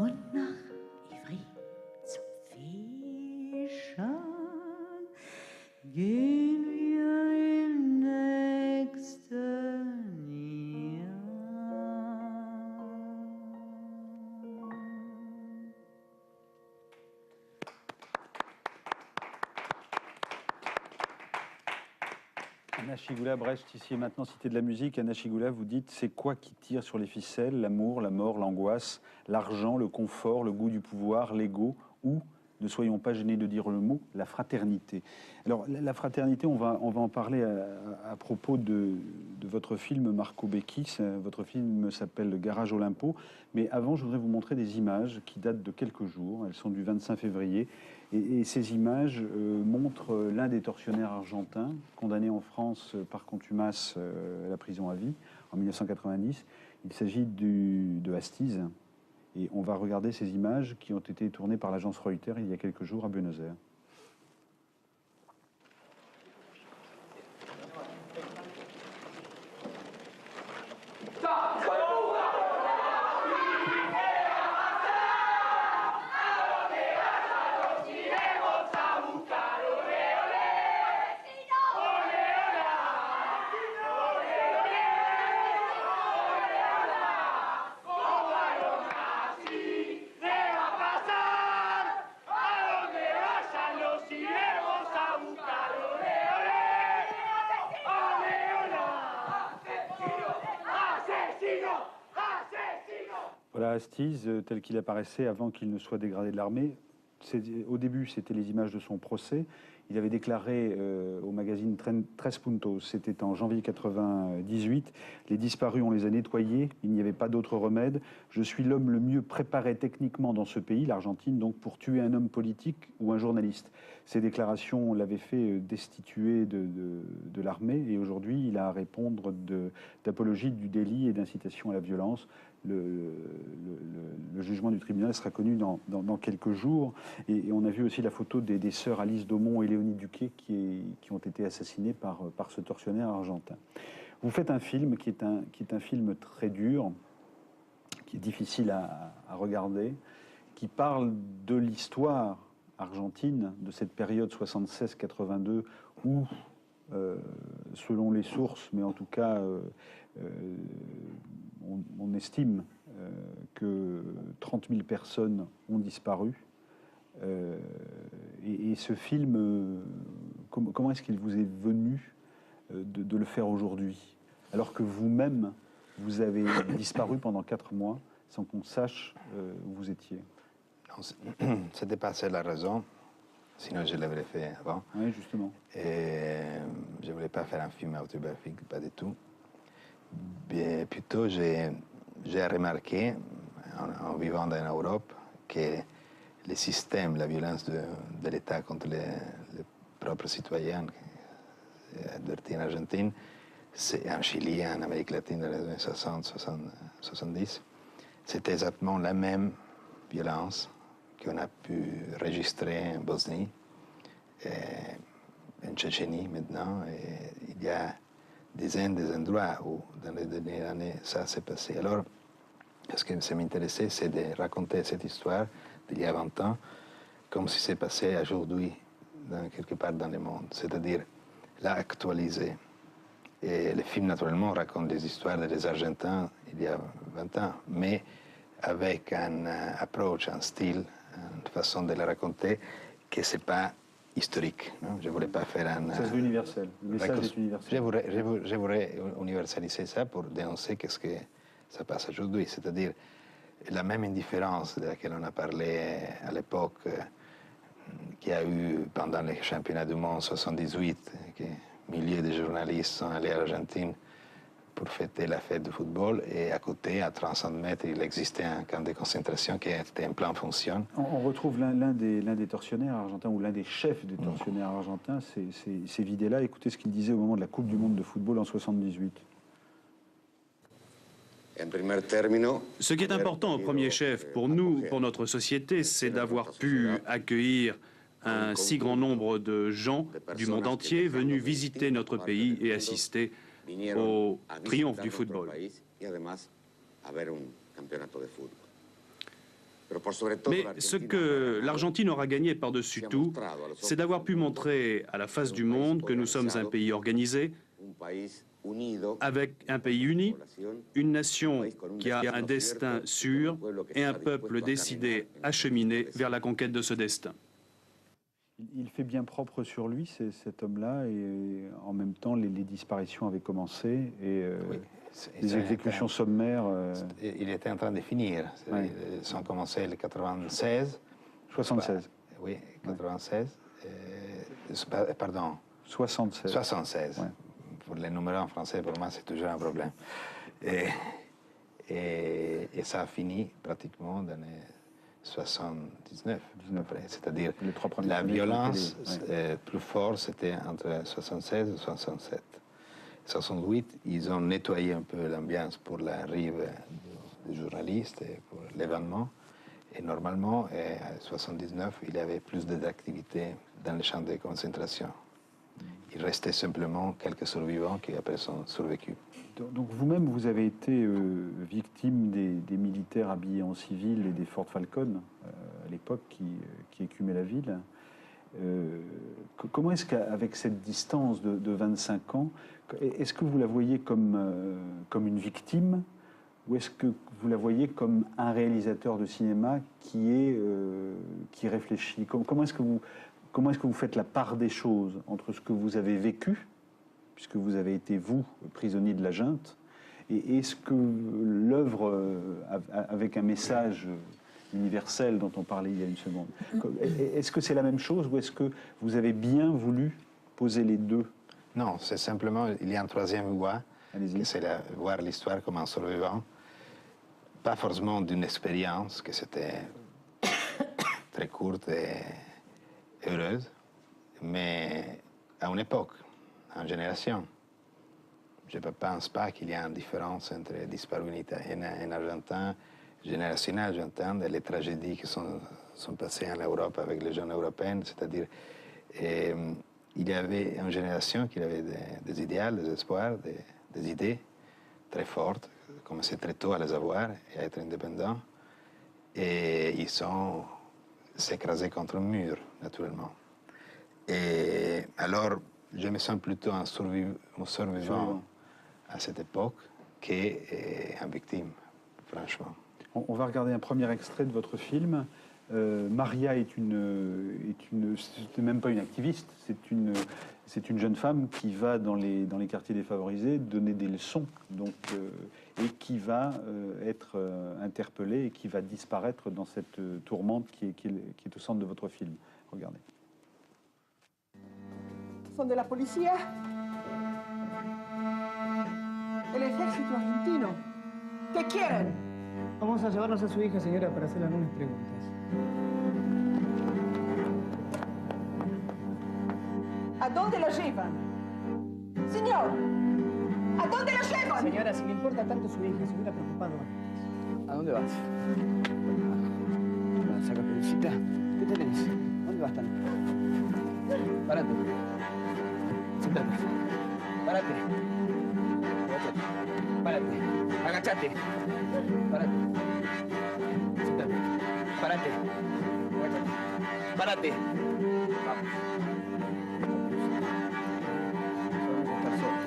Und nach Ivry zum Fischen gehen wir im nächsten Jahr. Anna Chigoula, Brecht, ici et maintenant, cité de la musique. Anna Chigoula, vous dites, c'est quoi qui tire sur les ficelles? L'amour, la mort, l'angoisse, l'argent, le confort, le goût du pouvoir, l'ego, ou, ne soyons pas gênés de dire le mot, la fraternité. Alors, la fraternité, on va en parler à propos de votre film Marco Beckis. Votre film s'appelle Garage Olympo. Mais avant, je voudrais vous montrer des images qui datent de quelques jours. Elles sont du 25 février. Et ces images montrent l'un des tortionnaires argentins, condamné en France par contumace à la prison à vie en 1990. Il s'agit de Astiz. Et on va regarder ces images qui ont été tournées par l'agence Reuters il y a quelques jours à Buenos Aires. Voilà Astiz, tel qu'il apparaissait avant qu'il ne soit dégradé de l'armée. Au début, c'était les images de son procès. Il avait déclaré au magazine Tres Puntos, c'était en janvier 98, les disparus, on les a nettoyés, il n'y avait pas d'autre remède. Je suis l'homme le mieux préparé techniquement dans ce pays, l'Argentine, donc pour tuer un homme politique ou un journaliste. Ces déclarations l'avaient fait destituer de l'armée et aujourd'hui, il a à répondre d'apologie du délit et d'incitation à la violence. Le jugement du tribunal sera connu dans quelques jours. Et on a vu aussi la photo des sœurs Alice Domon et Léonie Duquet qui ont été assassinées par ce tortionnaire argentin. Vous faites un film qui est un film très dur, qui est difficile à regarder, qui parle de l'histoire argentine, de cette période 76-82 où, selon les sources, mais en tout cas... on estime que 30 000 personnes ont disparu. Et ce film, comment est-ce qu'il vous est venu de le faire aujourd'hui, alors que vous-même, vous avez disparu pendant 4 mois sans qu'on sache où vous étiez? C'était pas ça la raison, sinon je l'aurais fait avant. Oui, justement. Et je ne voulais pas faire un film autobiographique, pas du tout. Bien, plutôt, j'ai remarqué, en vivant en Europe, que le système, la violence de l'État contre les propres citoyens, adverti en Argentine, c'est en Chili, en Amérique latine dans les années 60, 70. C'était exactement la même violence qu'on a pu enregistrer en Bosnie, en Tchétchénie maintenant. Et il y a des endroits où, dans les dernières années, ça s'est passé. Alors, ce que ça m'intéressait, c'est de raconter cette histoire d'il y a 20 ans comme si c'est passé aujourd'hui, quelque part dans le monde. C'est-à-dire l'actualiser. Et le film, naturellement, raconte des histoires des Argentins il y a 20 ans, mais avec un approche, un style, une façon de la raconter que ce n'est pas historique. Non? Je ne voulais pas faire un... Ça se veut universel. Le message est universel. Je voudrais universaliser ça pour dénoncer qu'est-ce que ça passe aujourd'hui. C'est-à-dire la même indifférence de laquelle on a parlé à l'époque, qu'il y a eu pendant les championnats du monde 78, que milliers de journalistes sont allés à l'Argentine pour fêter la fête du football, et à côté, à 300 mètres, il existait un camp de concentration qui était en pleine fonction. On retrouve l'un des tortionnaires argentins, ou l'un des chefs des tortionnaires argentins, ces vidéos-là. Écoutez ce qu'il disait au moment de la Coupe du Monde de football en 78. Ce qui est important au premier chef, pour nous, pour notre société, c'est d'avoir pu accueillir un si grand nombre de gens du monde entier venus visiter notre pays et assister au triomphe du football. Mais ce que l'Argentine aura gagné par-dessus tout, c'est d'avoir pu montrer à la face du monde que nous sommes un pays organisé, avec un pays uni, une nation qui a un destin sûr et un peuple décidé à cheminer vers la conquête de ce destin. Il fait bien propre sur lui, cet homme-là, et en même temps, les disparitions avaient commencé, et les exécutions sommaires... Il était en train de finir. Ouais. Ils ont commencé le 96. 76. Oui, 96. Pardon. 76. 76. Ouais. Pour les numéros en français, pour moi, c'est toujours un problème. Et ça a fini pratiquement dans les 79, c'est-à-dire la violence plus forte, c'était entre 76 et 67. 68, ils ont nettoyé un peu l'ambiance pour l'arrivée des journalistes et pour l'événement. Et normalement, en 79, il y avait plus d'activités dans les champs de concentration. Il restait simplement quelques survivants qui après sont survécus. Donc vous-même, vous avez été victime des militaires habillés en civil et des Ford Falcon à l'époque qui écumaient la ville. Comment est-ce qu'avec cette distance de 25 ans, est-ce que vous la voyez comme une victime, ou est-ce que vous la voyez comme un réalisateur de cinéma qui réfléchit? Comment est-ce que vous faites la part des choses entre ce que vous avez vécu, puisque vous avez été, vous, prisonnier de la junte, et est-ce que l'œuvre, avec un message universel dont on parlait il y a une seconde, est-ce que c'est la même chose, ou est-ce que vous avez bien voulu poser les deux? Non, c'est simplement, il y a une troisième voie, c'est voir l'histoire comme un survivant, pas forcément d'une expérience, que c'était très courte et heureuse, mais à une époque, à une génération. Je ne pense pas qu'il y ait une différence entre les disparus en Argentine, génération argentine, et les tragédies qui sont passées en Europe avec les jeunes européens, c'est-à-dire il y avait une génération qui avait des idéaux, des espoirs, des idées très fortes, commençaient très tôt à les avoir et à être indépendants, et ils sont s'écraser contre un mur, naturellement. Et alors, je me sens plutôt un survivant à cette époque qu'un victime, franchement. On va regarder un premier extrait de votre film. Maria est c'est même pas une activiste, c'est une jeune femme qui va dans les quartiers défavorisés donner des leçons, donc, et qui va être interpellée et qui va disparaître dans cette tourmente qui est au centre de votre film. Regardez. Son de la policía, el ejército argentino. ¿Qué quieren? Vamos a llevarnos a su hija, señora, para hacerle algunas preguntas. ¿A dónde la llevan? señor? ¿A dónde lo llevan? Señora, si le importa tanto su hija, se hubiera preocupado antes. ¿A dónde vas? Avanza, Caperucita. ¿Qué tenés? ¿Dónde vas tan? Párate. Siéntate. Párate. Párate. Agachate. Párate. Siéntate. Párate. Agachate. Párate. Vamos. Vamos a estar solos.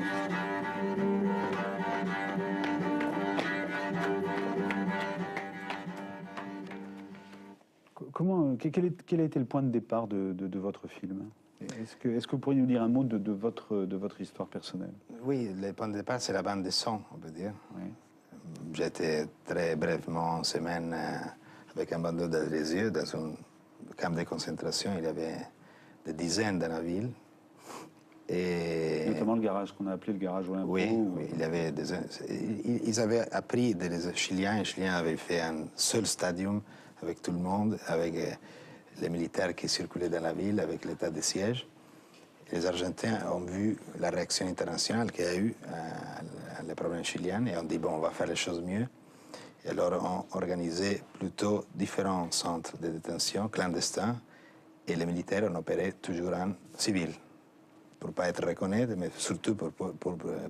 Quel a été le point de départ de votre film? Est-ce que vous pourriez nous dire un mot de votre histoire personnelle? Oui, le point de départ, c'est la bande de son, on peut dire. Oui. J'étais très brièvement en semaine avec un bandeau dans les yeux dans un camp de concentration. Il y avait des dizaines dans la ville. Et notamment le garage qu'on a appelé le garage Olympo. Oui, oui, il y avait ils avaient appris des Chiliens. Les Chiliens avaient fait un seul stadium avec tout le monde, avec les militaires qui circulaient dans la ville, avec l'état de siège. Les Argentins ont vu la réaction internationale qu'il y a eu à les problèmes chiliens et ont dit, bon, on va faire les choses mieux. Et alors, on organisé plutôt différents centres de détention clandestins et les militaires ont opéré toujours en civil, pour ne pas être reconnus, mais surtout pour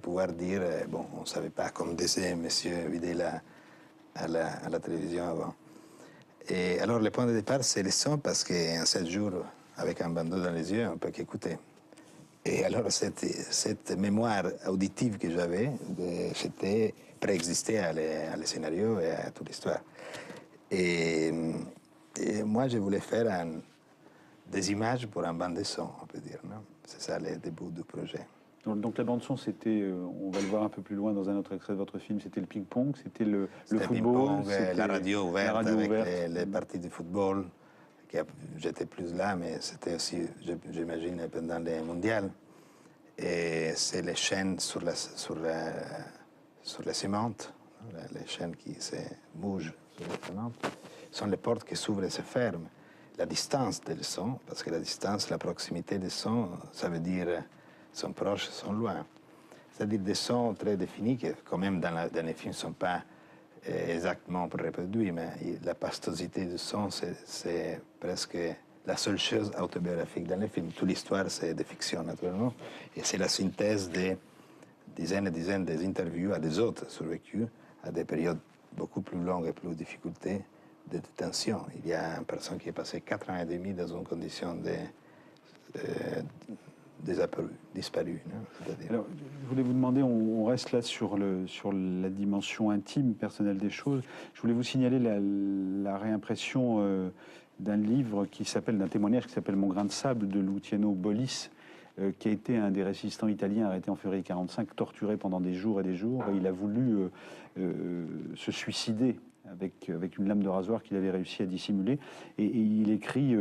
pouvoir dire, bon, on ne savait pas, comme disait M. Videla à la télévision avant. Et alors, le point de départ, c'est le son, parce qu'en 7 jours, avec un bandeau dans les yeux, on ne peut qu'écouter. Et alors, cette mémoire auditive que j'avais, c'était préexistait à le scénario et à toute l'histoire. Et moi, je voulais faire des images pour un bande de son, on peut dire. C'est ça le début du projet. Donc la bande-son, c'était, on va le voir un peu plus loin dans un autre extrait de votre film, c'était le ping-pong, c'était le football, c'était la radio ouverte avec les parties de football. J'étais plus là, mais c'était aussi, j'imagine, pendant les mondiales. Et c'est les chaînes sur la ciment, les chaînes qui se bougent sur la ciment, sont les portes qui s'ouvrent et se ferment. La distance des sons, parce que la distance, la proximité des sons, ça veut dire sont proches, sont loin. C'est-à-dire des sons très définis qui, quand même, dans les films, ne sont pas exactement reproduits, mais la pastosité du son, c'est presque la seule chose autobiographique dans les films. Toute l'histoire, c'est de fiction, naturellement, et c'est la synthèse des dizaines et dizaines d'interviews à des autres survécus, à des périodes beaucoup plus longues et plus difficultés de détention. Il y a une personne qui est passée 4 ans et demi dans une condition disparu. Alors, je voulais vous demander, on reste là sur la dimension intime, personnelle des choses. Je voulais vous signaler la réimpression d'un livre d'un témoignage qui s'appelle Mon grain de sable de Luciano Bolis, qui a été un des résistants italiens arrêtés en février 1945, torturé pendant des jours et des jours. Et il a voulu se suicider avec une lame de rasoir qu'il avait réussi à dissimuler. Et il écrit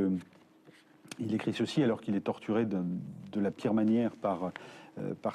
ceci alors qu'il est torturé de la pire manière par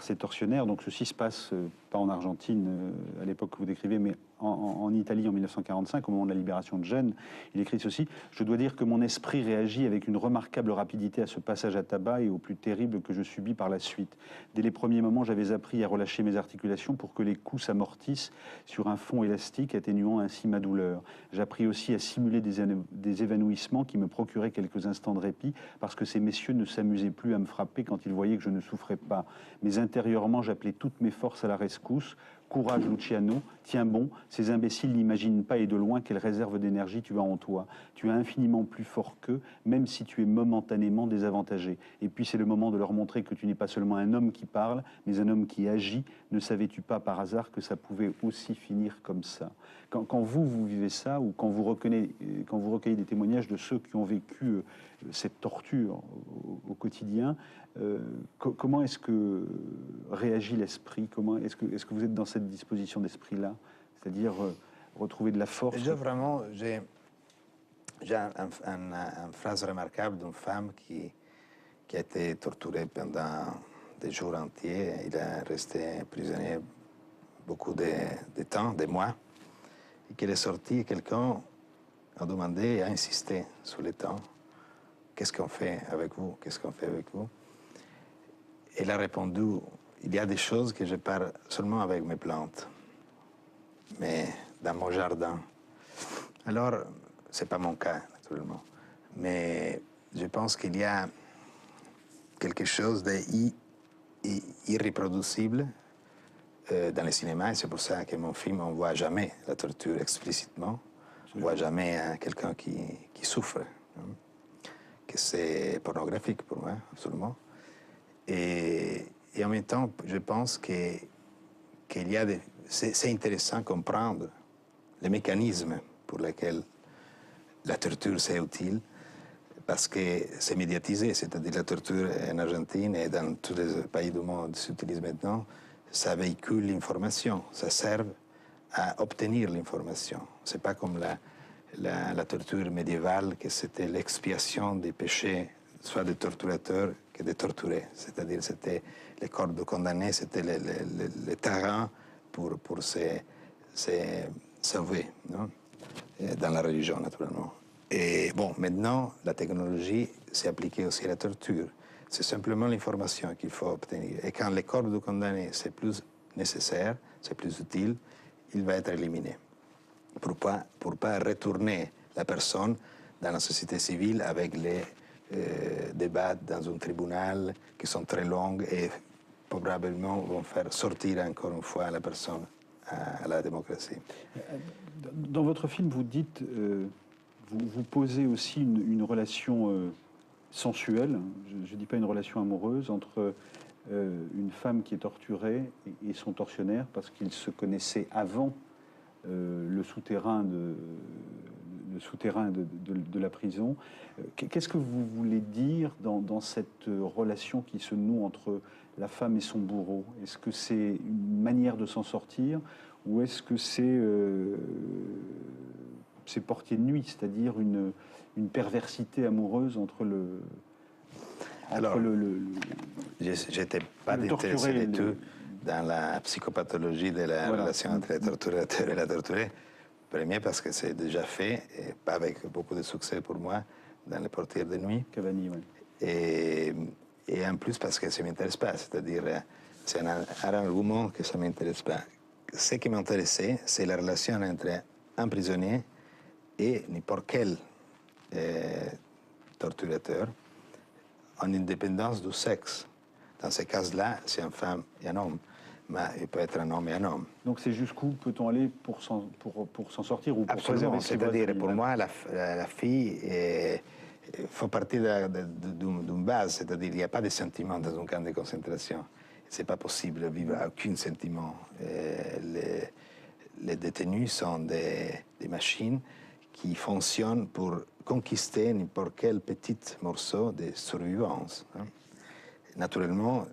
ses tortionnaires. Donc ceci se passe pas en Argentine à l'époque que vous décrivez, mais en Italie en 1945, au moment de la libération de Gênes. Il écrit ceci: « Je dois dire que mon esprit réagit avec une remarquable rapidité à ce passage à tabac et au plus terrible que je subis par la suite. Dès les premiers moments, j'avais appris à relâcher mes articulations pour que les coups s'amortissent sur un fond élastique, atténuant ainsi ma douleur. J'appris aussi à simuler des évanouissements qui me procuraient quelques instants de répit, parce que ces messieurs ne s'amusaient plus à me frapper quand ils voyaient que je ne souffrais pas. Mais intérieurement, j'appelais toutes mes forces à la rescousse. Courage, Luciano, tiens bon, ces imbéciles n'imaginent pas et de loin quelle réserve d'énergie tu as en toi. Tu es infiniment plus fort qu'eux, même si tu es momentanément désavantagé. Et puis c'est le moment de leur montrer que tu n'es pas seulement un homme qui parle, mais un homme qui agit. Ne savais-tu pas par hasard que ça pouvait aussi finir comme ça ?» Quand vous vivez ça, ou quand vous recueillez des témoignages de ceux qui ont vécu cette torture au quotidien, comment est-ce que réagit l'esprit? Comment est-ce que vous êtes dans cette disposition d'esprit-là, c'est-à-dire retrouver de la force? J'ai une phrase remarquable d'une femme qui a été torturée pendant des jours entiers. Il est resté prisonnier beaucoup de temps, des mois, et qu'elle est sortie et quelqu'un a demandé et a insisté sur le temps. Qu'est-ce qu'on fait avec vous? Qu'est-ce qu'on fait avec vous? Elle a répondu il y a des choses que je parle seulement avec mes plantes, mais dans mon jardin. Alors, ce n'est pas mon cas, naturellement, mais je pense qu'il y a quelque chose d'irreproducible dans le cinéma, et c'est pour ça que mon film, on ne voit jamais la torture explicitement, on ne voit jamais quelqu'un qui souffre, hein, que c'est pornographique pour moi, absolument. Et en même temps, je pense qu'il y a c'est intéressant de comprendre les mécanismes pour lesquels la torture c'est utile, parce que c'est médiatisé, c'est-à-dire la torture en Argentine et dans tous les pays du monde s'utilise maintenant, ça véhicule l'information, ça sert à obtenir l'information. C'est pas comme la torture médiévale, que c'était l'expiation des péchés, soit des torturateurs que des torturés. C'est-à-dire c'était les corps de condamnés, c'était le terrain pour se sauver, non? Dans la religion, naturellement. Et bon, maintenant, la technologie s'est appliquée aussi à la torture. C'est simplement l'information qu'il faut obtenir. Et quand les corps de condamnés, c'est plus nécessaire, c'est plus utile, il va être éliminé. Pour pas retourner la personne dans la société civile avec les débats dans un tribunal qui sont très longs et probablement vont faire sortir encore une fois la personne à la démocratie. Dans votre film, vous dites, vous posez aussi une relation sensuelle, je ne dis pas une relation amoureuse, entre une femme qui est torturée et son tortionnaire, parce qu'ils se connaissaient avant le souterrain de la prison. Qu'est-ce que vous voulez dire dans cette relation qui se noue entre la femme et son bourreau? Est-ce que c'est une manière de s'en sortir, ou est-ce que c'est portier de nuit, c'est-à-dire une perversité amoureuse entre le... Alors, je n'étais pas intéressé du tout dans la psychopathologie de la relation entre le torturateur et la torturée. Premier parce que c'est déjà fait, et pas avec beaucoup de succès pour moi, dans Les Portiers de nuit. Cavani, oui. Et en plus parce que ça ne m'intéresse pas, c'est-à-dire c'est un argument que ça ne m'intéresse pas. Ce qui m'intéressait, c'est la relation entre un prisonnier et n'importe quel torturateur, en indépendance du sexe. Dans ces cas-là, c'est une femme et un homme, mais il peut être un homme et un homme. Donc c'est jusqu'où peut-on aller pour s'en sortir ou pour Absolument, c'est-à-dire pour moi, la fille fait partie d'une base, c'est-à-dire il n'y a pas de sentiments dans un camp de concentration. Ce n'est pas possible de vivre aucun sentiment. Les détenus sont des machines qui fonctionnent pour conquister n'importe quel petit morceau de survivance, hein. Naturellement,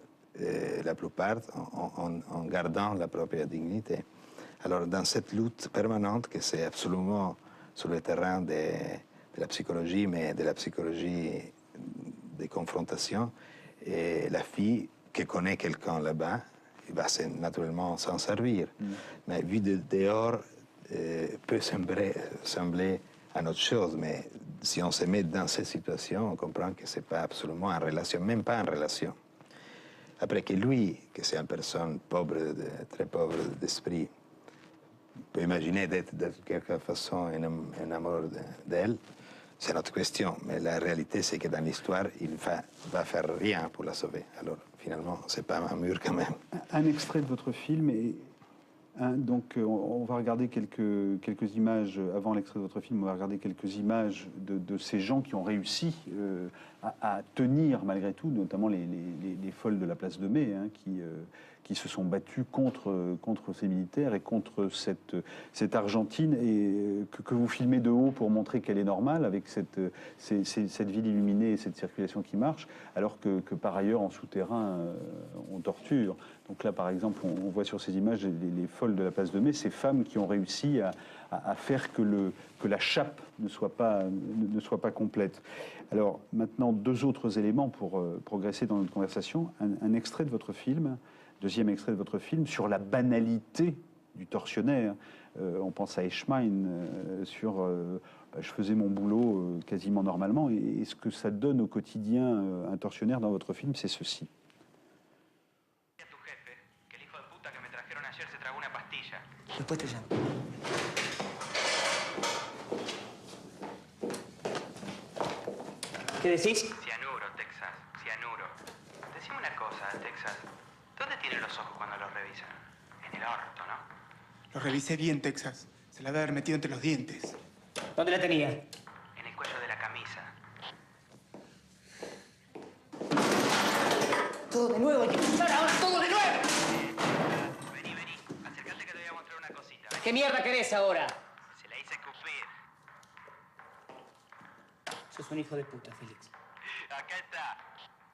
la plupart en gardant la propre dignité. Alors, dans cette lutte permanente, que c'est absolument sur le terrain de la psychologie, mais de la psychologie des confrontations, et la fille qui connaît quelqu'un là-bas, il va naturellement s'en servir. Mais vu de dehors, peut sembler une autre chose, mais si on se met dans ces situations, on comprend que ce n'est pas absolument en relation, même pas en relation. Après que lui, que c'est une personne pauvre, très pauvre d'esprit, peut imaginer d'être de quelque façon en amour d'elle, c'est notre question. Mais la réalité, c'est que dans l'histoire, il va faire rien pour la sauver. Alors, finalement, c'est pas un mur quand même. Un extrait de votre film et... donc, on va regarder quelques images, avant l'extrait de votre film, on va regarder quelques images de ces gens qui ont réussi à tenir malgré tout, notamment les folles de la place de Mai, hein, qui se sont battues contre ces militaires et contre cette Argentine, et que vous filmez de haut pour montrer qu'elle est normale, avec cette ville illuminée et cette circulation qui marche, alors que par ailleurs, en souterrain, on torture. Donc là, par exemple, on voit sur ces images les folles de la place de Mai, ces femmes qui ont réussi à faire que la chape ne soit pas complète. Alors maintenant, deux autres éléments pour progresser dans notre conversation. Un extrait de votre film, deuxième extrait de votre film, sur la banalité du tortionnaire. On pense à Eichmann sur je faisais mon boulot quasiment normalement. Et ce que ça donne au quotidien un tortionnaire dans votre film, c'est ceci. Después te llamo. ¿Qué decís? Cianuro, Texas, cianuro. Decime una cosa, Texas. ¿Dónde tienen los ojos cuando los revisan? En el orto, ¿no? Lo revisé bien, Texas. Se la debe haber metido entre los dientes. ¿Dónde la tenía? En el cuello de la camisa. Todo de nuevo, hay que empezar ahora, todo de nuevo. Vení, vení. Acércate que te voy a mostrar una cosita. Vení. ¿Qué mierda querés ahora? Se la hice escupir. Sos un hijo de puta, Félix. Acá está.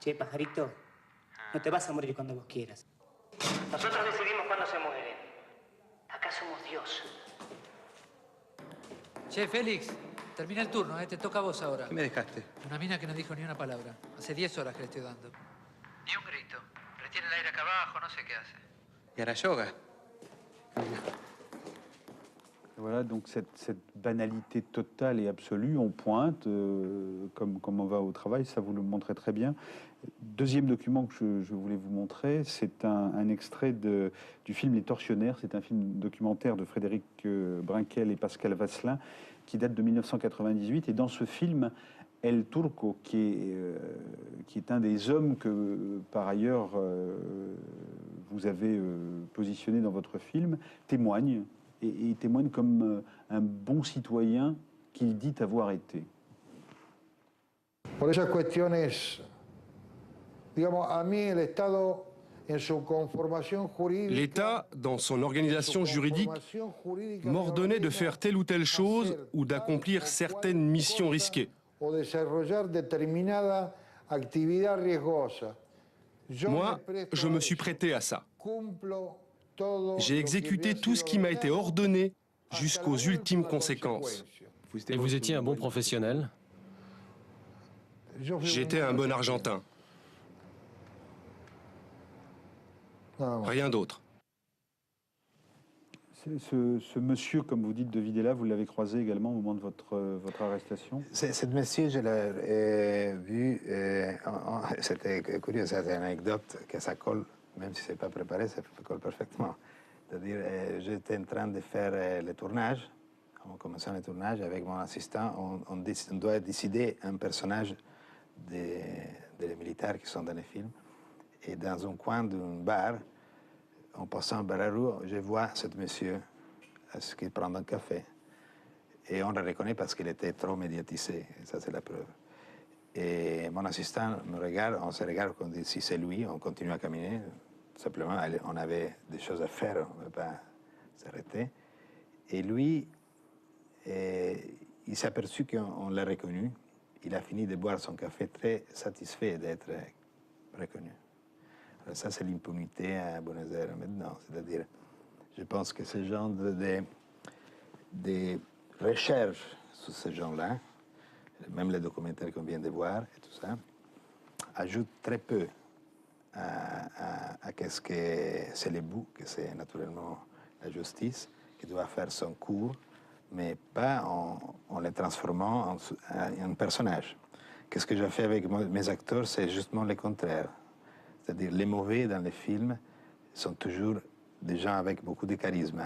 Che, pajarito, no te vas a morir cuando vos quieras. Nosotros decidimos cuándo se muere. Acá somos Dios. Che, Félix, termina el turno, ¿eh? Te toca a vos ahora. ¿Qué me dejaste? Una mina que no dijo ni una palabra. Hace 10 horas que le estoy dando. Ni un grito. Retiene el aire acá abajo, no sé qué hace. Y ahora yoga. Voilà, donc cette banalité totale et absolue, on pointe, comme on va au travail, ça vous le montrez très bien. Deuxième document que je voulais vous montrer, c'est un extrait du film Les Tortionnaires. C'est un film documentaire de Frédéric Brinquel et Pascal Vasselin qui date de 1998. Et dans ce film, El Turco, qui est un des hommes que, par ailleurs, vous avez positionné dans votre film, témoigne, et témoigne comme un bon citoyen qu'il dit avoir été. Por esas cuestiones, digamos, a mí el Estado, en su conformación jurídica... L'État, dans son organisation juridique, m'ordonnait de faire telle ou telle chose ou d'accomplir certaines missions risquées. O desarrollar determinada actividad riesgosa. Moi, je me suis prêté à ça. J'ai exécuté tout ce qui m'a été ordonné jusqu'aux ultimes conséquences. Et vous étiez un bon professionnel? J'étais un bon Argentin. Rien d'autre. Ce monsieur, comme vous dites, de Videla, vous l'avez croisé également au moment de votre arrestation? Ce monsieur, je l'ai vu, c'était curieux, c'est une anecdote que ça colle, même si ce n'est pas préparé, ça colle parfaitement. C'est-à-dire, j'étais en train de faire le tournage, en commençant le tournage avec mon assistant, on doit décider un personnage des militaires qui sont dans les films, et dans un coin d'un bar, en passant par la rue, je vois ce monsieur qui prend un café. Et on le reconnaît parce qu'il était trop médiatisé, et ça c'est la preuve. Et mon assistant me regarde, on se regarde, on dit si c'est lui, on continue à caminer. Simplement, on avait des choses à faire, on ne peut pas s'arrêter. Et lui, il s'est aperçu qu'on l'a reconnu. Il a fini de boire son café très satisfait d'être reconnu. Alors ça, c'est l'impunité à Buenos Aires maintenant. C'est-à-dire, je pense que ce genre de recherches sur ces gens-là, même les documentaires qu'on vient de voir et tout ça, ajoutent très peu à qu'est-ce que c'est le bout, que c'est naturellement la justice, qui doit faire son cours, mais pas en les transformant en personnage. Qu'est-ce que j'ai fait avec mes acteurs, c'est justement le contraire. C'est-à-dire, les mauvais dans les films sont toujours des gens avec beaucoup de charisme.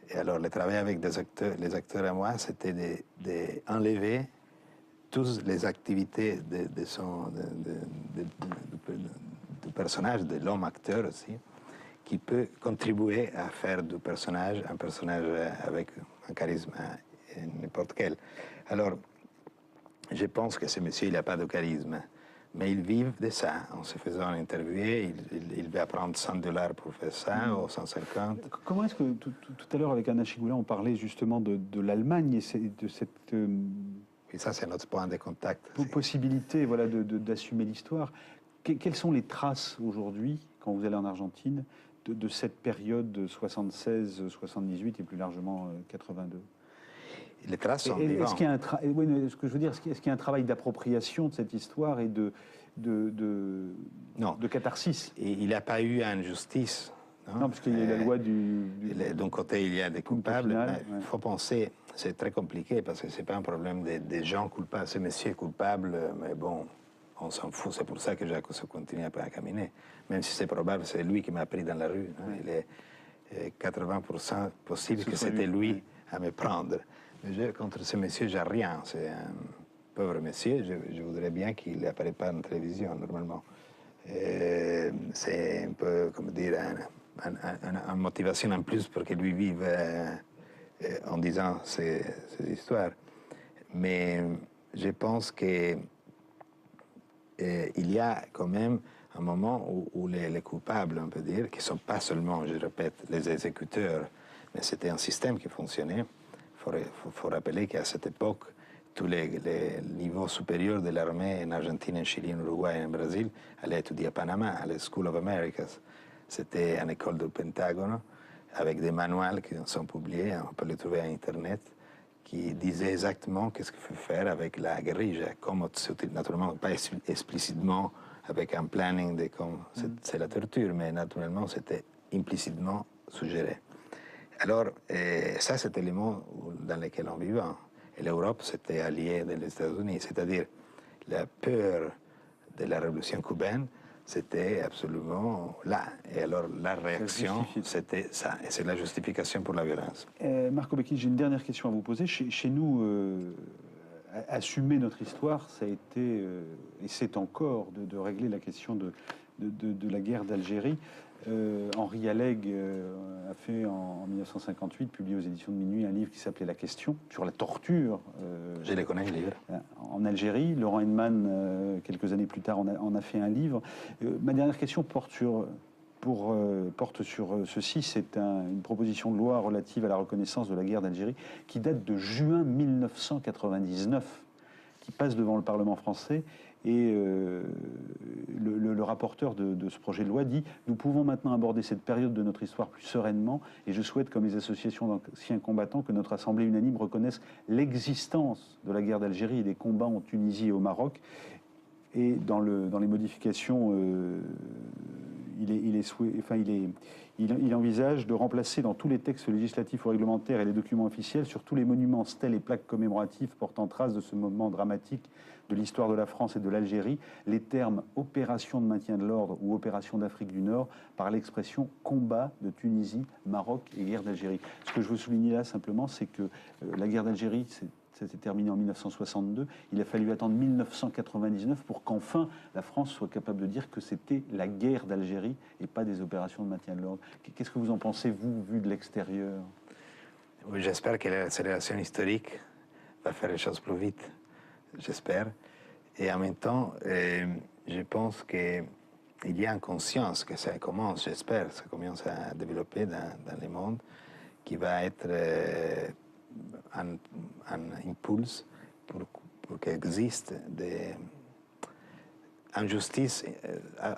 Et alors, le travail avec les acteurs à moi, c'était d'enlever toutes les activités du personnage, de l'homme acteur aussi, qui peut contribuer à faire du personnage un personnage avec un charisme n'importe quel. Alors, je pense que ce monsieur, il n'a pas de charisme, mais ils vivent de ça. En se faisant interviewer, il va prendre $100 pour faire ça, ou 150. Comment est-ce que, tout à l'heure, avec Anna Chigoula, on parlait justement de l'Allemagne et de cette... Et ça, c'est notre point de contact. Possibilité, voilà, d'assumer l'histoire. Quelles sont les traces aujourd'hui, quand vous allez en Argentine, de cette période 76-78 et plus largement 82? Les traces sont vivantes. Est-ce qu'il y a ce que je veux dire, est-ce qu'il y a un travail d'appropriation de cette histoire et de catharsis? Et il n'y a pas eu une justice. Non, parce qu'il y a la loi du... D'un côté, il y a des coupables. Il faut penser, c'est très compliqué parce que ce n'est pas un problème des gens coupables. Ce monsieur est coupable, mais bon, on s'en fout. C'est pour ça que Jacques continue à caminer. Même si c'est probable, c'est lui qui m'a pris dans la rue. 80% possible que c'était lui à me prendre. Mais contre ce monsieur, j'ai rien. C'est un pauvre monsieur. Je voudrais bien qu'il n'apparaisse pas en télévision, normalement. C'est un peu, comme dire, une motivation en plus pour que lui vive en disant ces histoires. Mais je pense qu'il y a quand même un moment où les coupables, on peut dire, qui ne sont pas seulement, je répète, les exécuteurs, mais c'était un système qui fonctionnait. Il faut rappeler qu'à cette époque, tous les niveaux supérieurs de l'armée en Argentine, en Chili, en Uruguay et en Brésil allaient étudier à Panama, à la School of Americas. C'était une école du Pentagone, avec des manuels qui sont publiés, on peut les trouver à Internet, qui disaient exactement qu'est-ce qu'il faut faire avec la guérilla, naturellement pas explicitement avec un planning de comme c'est la torture, mais naturellement c'était implicitement suggéré. Alors, ça c'était le monde dans lequel on vivait. Et l'Europe s'était alliée des États-Unis, c'est-à-dire la peur de la révolution cubaine, c'était absolument là. Et alors la réaction, c'était ça. Et c'est la justification pour la violence. Marco Becchi, j'ai une dernière question à vous poser. Chez nous, assumer notre histoire, ça a été, et c'est encore, de régler la question de la guerre d'Algérie. Henri Alleg a fait en 1958, publié aux éditions de Minuit, un livre qui s'appelait La Question, sur la torture. Je les connais, les livres. En Algérie. Laurent Heinemann, quelques années plus tard, en a fait un livre. Ma dernière question porte sur ceci. C'est une proposition de loi relative à la reconnaissance de la guerre d'Algérie qui date de juin 1999, qui passe devant le Parlement français. Et le rapporteur de ce projet de loi dit « Nous pouvons maintenant aborder cette période de notre histoire plus sereinement et je souhaite, comme les associations d'anciens combattants, que notre Assemblée unanime reconnaisse l'existence de la guerre d'Algérie et des combats en Tunisie et au Maroc. » Et dans les modifications, il envisage de remplacer dans tous les textes législatifs ou réglementaires et les documents officiels, sur tous les monuments, stèles et plaques commémoratives portant trace de ce moment dramatique de l'histoire de la France et de l'Algérie, les termes « opération de maintien de l'ordre » ou « opération d'Afrique du Nord » par l'expression « combat de Tunisie, Maroc et guerre d'Algérie ». Ce que je veux souligner là simplement, c'est que la guerre d'Algérie, ça s'est terminé en 1962. Il a fallu attendre 1999 pour qu'enfin la France soit capable de dire que c'était la guerre d'Algérie et pas des opérations de maintien de l'ordre. Qu'est-ce que vous en pensez, vous, vu de l'extérieur? Oui, j'espère que l'accélération historique va faire les choses plus vite. J'espère. Et en même temps, je pense qu'il y a une conscience que ça commence, j'espère, ça commence à développer dans le monde, qui va être un impulse pour qu'il existe des injustices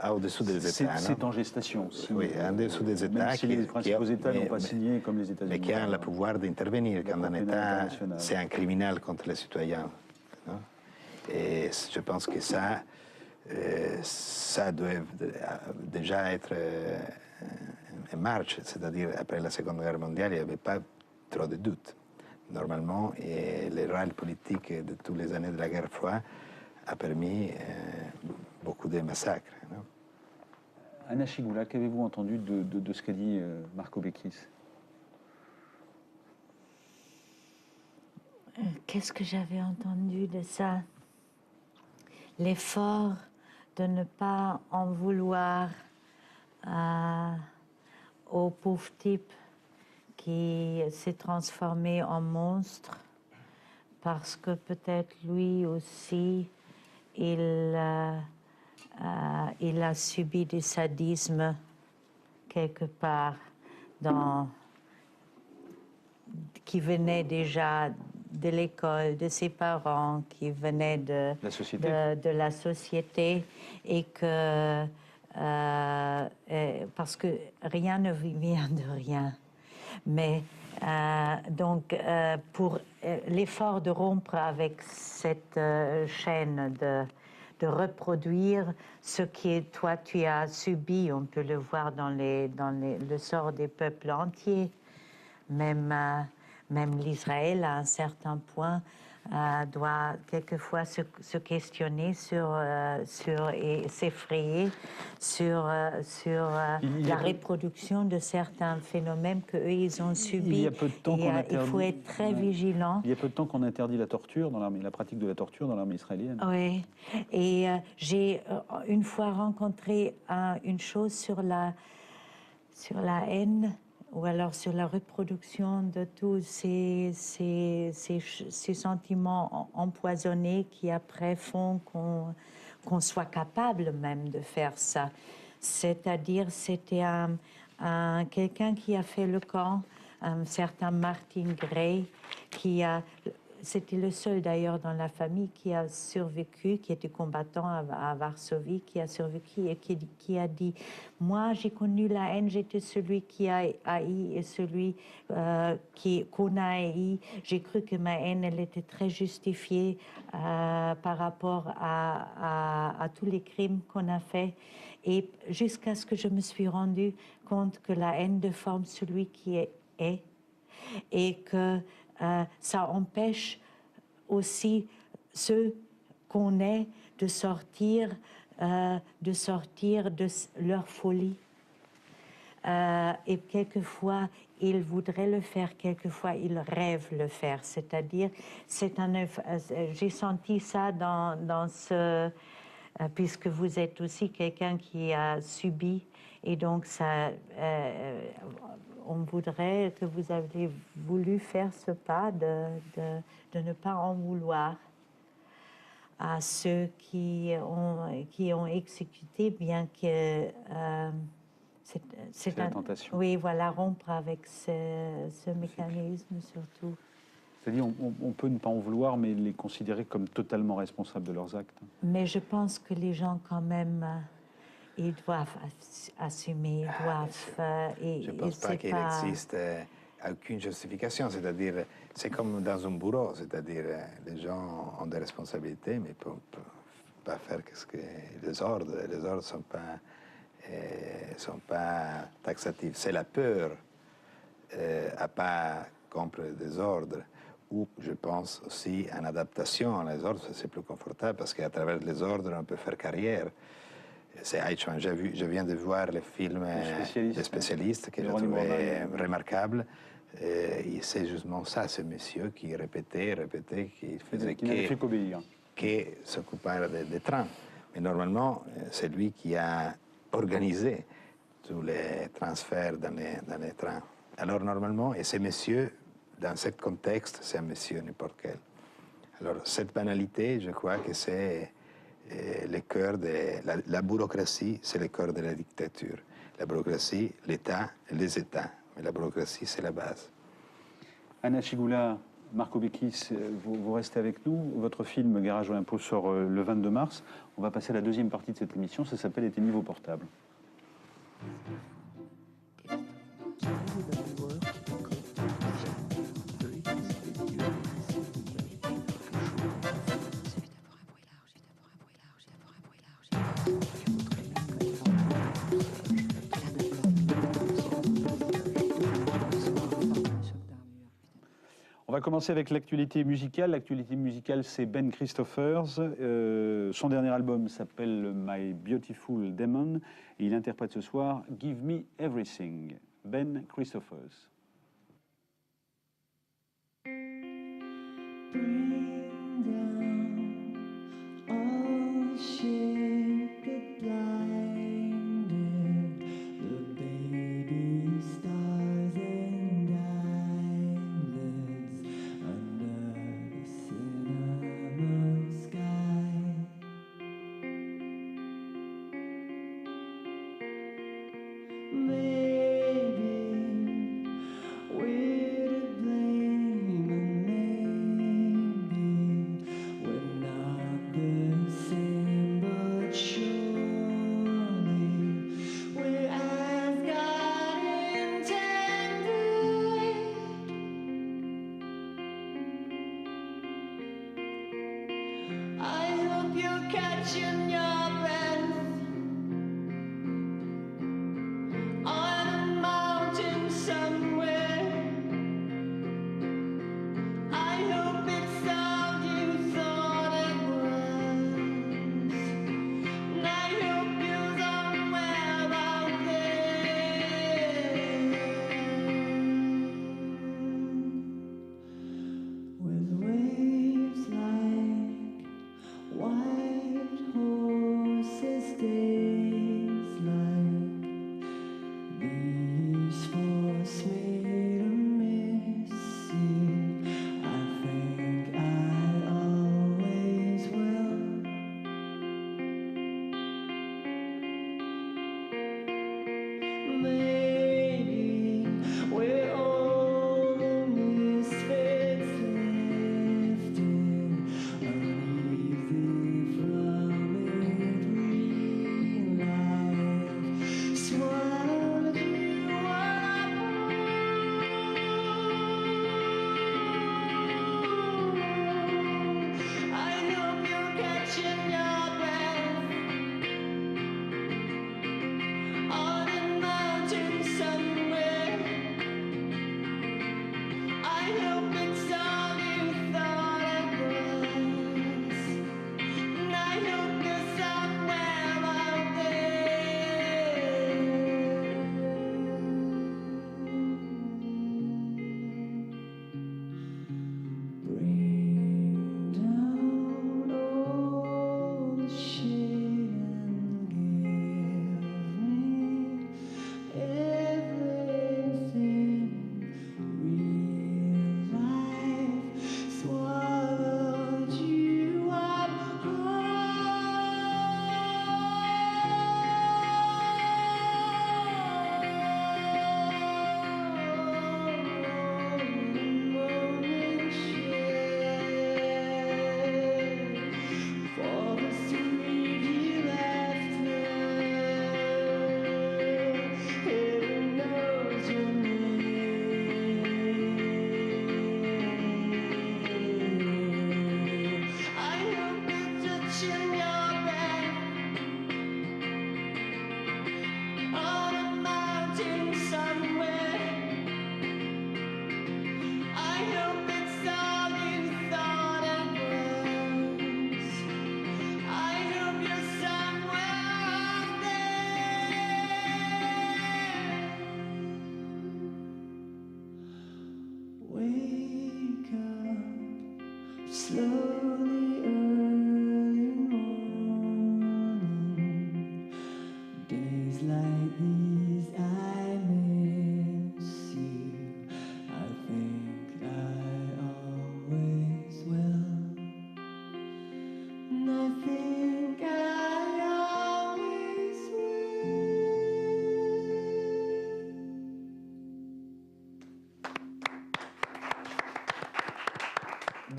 au-dessous des États. C'est en gestation. Oui, au-dessous des États. Même si les principaux États n'ont pas signé, comme les États-Unis. Mais qui ont le pouvoir d'intervenir quand un État, c'est un criminel contre les citoyens. Non? Et je pense que ça doit déjà être en marche. C'est-à-dire, après la Seconde Guerre mondiale, il n'y avait pas trop de doutes. Normalement, et le rôle politique de toutes les années de la guerre froide a permis beaucoup de massacres. Non? Anna Chigoula, qu'avez-vous entendu de ce qu'a dit Marco Becchi? Qu'est-ce que j'avais entendu de ça? L'effort de ne pas en vouloir au pauvre type qui s'est transformé en monstre parce que peut-être lui aussi, il a subi des sadismes quelque part qui venaient déjà de l'école, de ses parents, qui venaient de la société et que parce que rien ne vient de rien. Mais donc, pour l'effort de rompre avec cette chaîne, de reproduire ce que toi tu as subi, on peut le voir dans le sort des peuples entiers, même l'Israël à un certain point doit quelquefois se questionner et s'effrayer sur la reproduction de certains phénomènes qu'eux, ils ont subis. Il y a peu de temps qu'on interdit... Il faut être très vigilant. Il y a peu de temps qu'on interdit la torture dans l'armée, la pratique de la torture dans l'armée israélienne. Oui, et j'ai une fois rencontré une chose sur la haine, ou alors sur la reproduction de tous ces sentiments empoisonnés qui après font qu'on soit capable même de faire ça. C'est-à-dire, c'était quelqu'un qui a fait le camp, un certain Martin Gray, c'était le seul d'ailleurs dans la famille qui a survécu, qui était combattant à Varsovie, qui a survécu et qui a dit « Moi, j'ai connu la haine, j'étais celui qui a haï et celui qu'on a haï. J'ai cru que ma haine, elle était très justifiée par rapport à tous les crimes qu'on a faits. Et jusqu'à ce que je me suis rendu compte que la haine déforme celui qui est et que ça empêche aussi ceux qu'on est de sortir de leur folie. Et quelquefois, ils voudraient le faire, quelquefois, ils rêvent le faire. C'est-à-dire, j'ai senti ça dans ce... puisque vous êtes aussi quelqu'un qui a subi, et donc ça... on voudrait que vous avez voulu faire ce pas de ne pas en vouloir à ceux qui ont exécuté, bien que c'est la tentation. Oui, voilà, rompre avec ce mécanisme surtout. C'est-à-dire, on peut ne pas en vouloir, mais les considérer comme totalement responsables de leurs actes. Mais je pense que les gens, quand même... ils doivent assumer, ils doivent... je ne pense pas qu'il existe aucune justification, c'est-à-dire, c'est comme dans un bureau, c'est-à-dire, les gens ont des responsabilités, mais ne peuvent pas faire ce que les ordres ne sont pas taxatifs. C'est la peur à pas comprendre des ordres, ou je pense aussi en adaptation. Les ordres, c'est plus confortable, parce qu'à travers les ordres, on peut faire carrière. C'est Eichmann. Je viens de voir le film des spécialistes que j'ai trouvé remarquable. Et c'est justement ça, ce monsieur qui répétait, qui faisait que s'occupait des trains. Mais normalement, c'est lui qui a organisé tous les transferts dans les trains. Alors normalement, et ce monsieur, dans ce contexte, c'est un monsieur n'importe quel. Alors cette banalité, je crois que c'est... le cœur de la bureaucratie, c'est le cœur de la dictature. La bureaucratie, l'État, les États. Mais la bureaucratie, c'est la base. Anna Chigula, Marco Bekkis, vous restez avec nous. Votre film Garage Olympos sort le 22 mars. On va passer à la deuxième partie de cette émission. Ça s'appelle Éteignez vos portables. On va commencer avec l'actualité musicale. L'actualité musicale, c'est Ben Christophers. Son dernier album s'appelle My Beautiful Demon et il interprète ce soir Give Me Everything. Ben Christophers. Somewhere, I hope it's some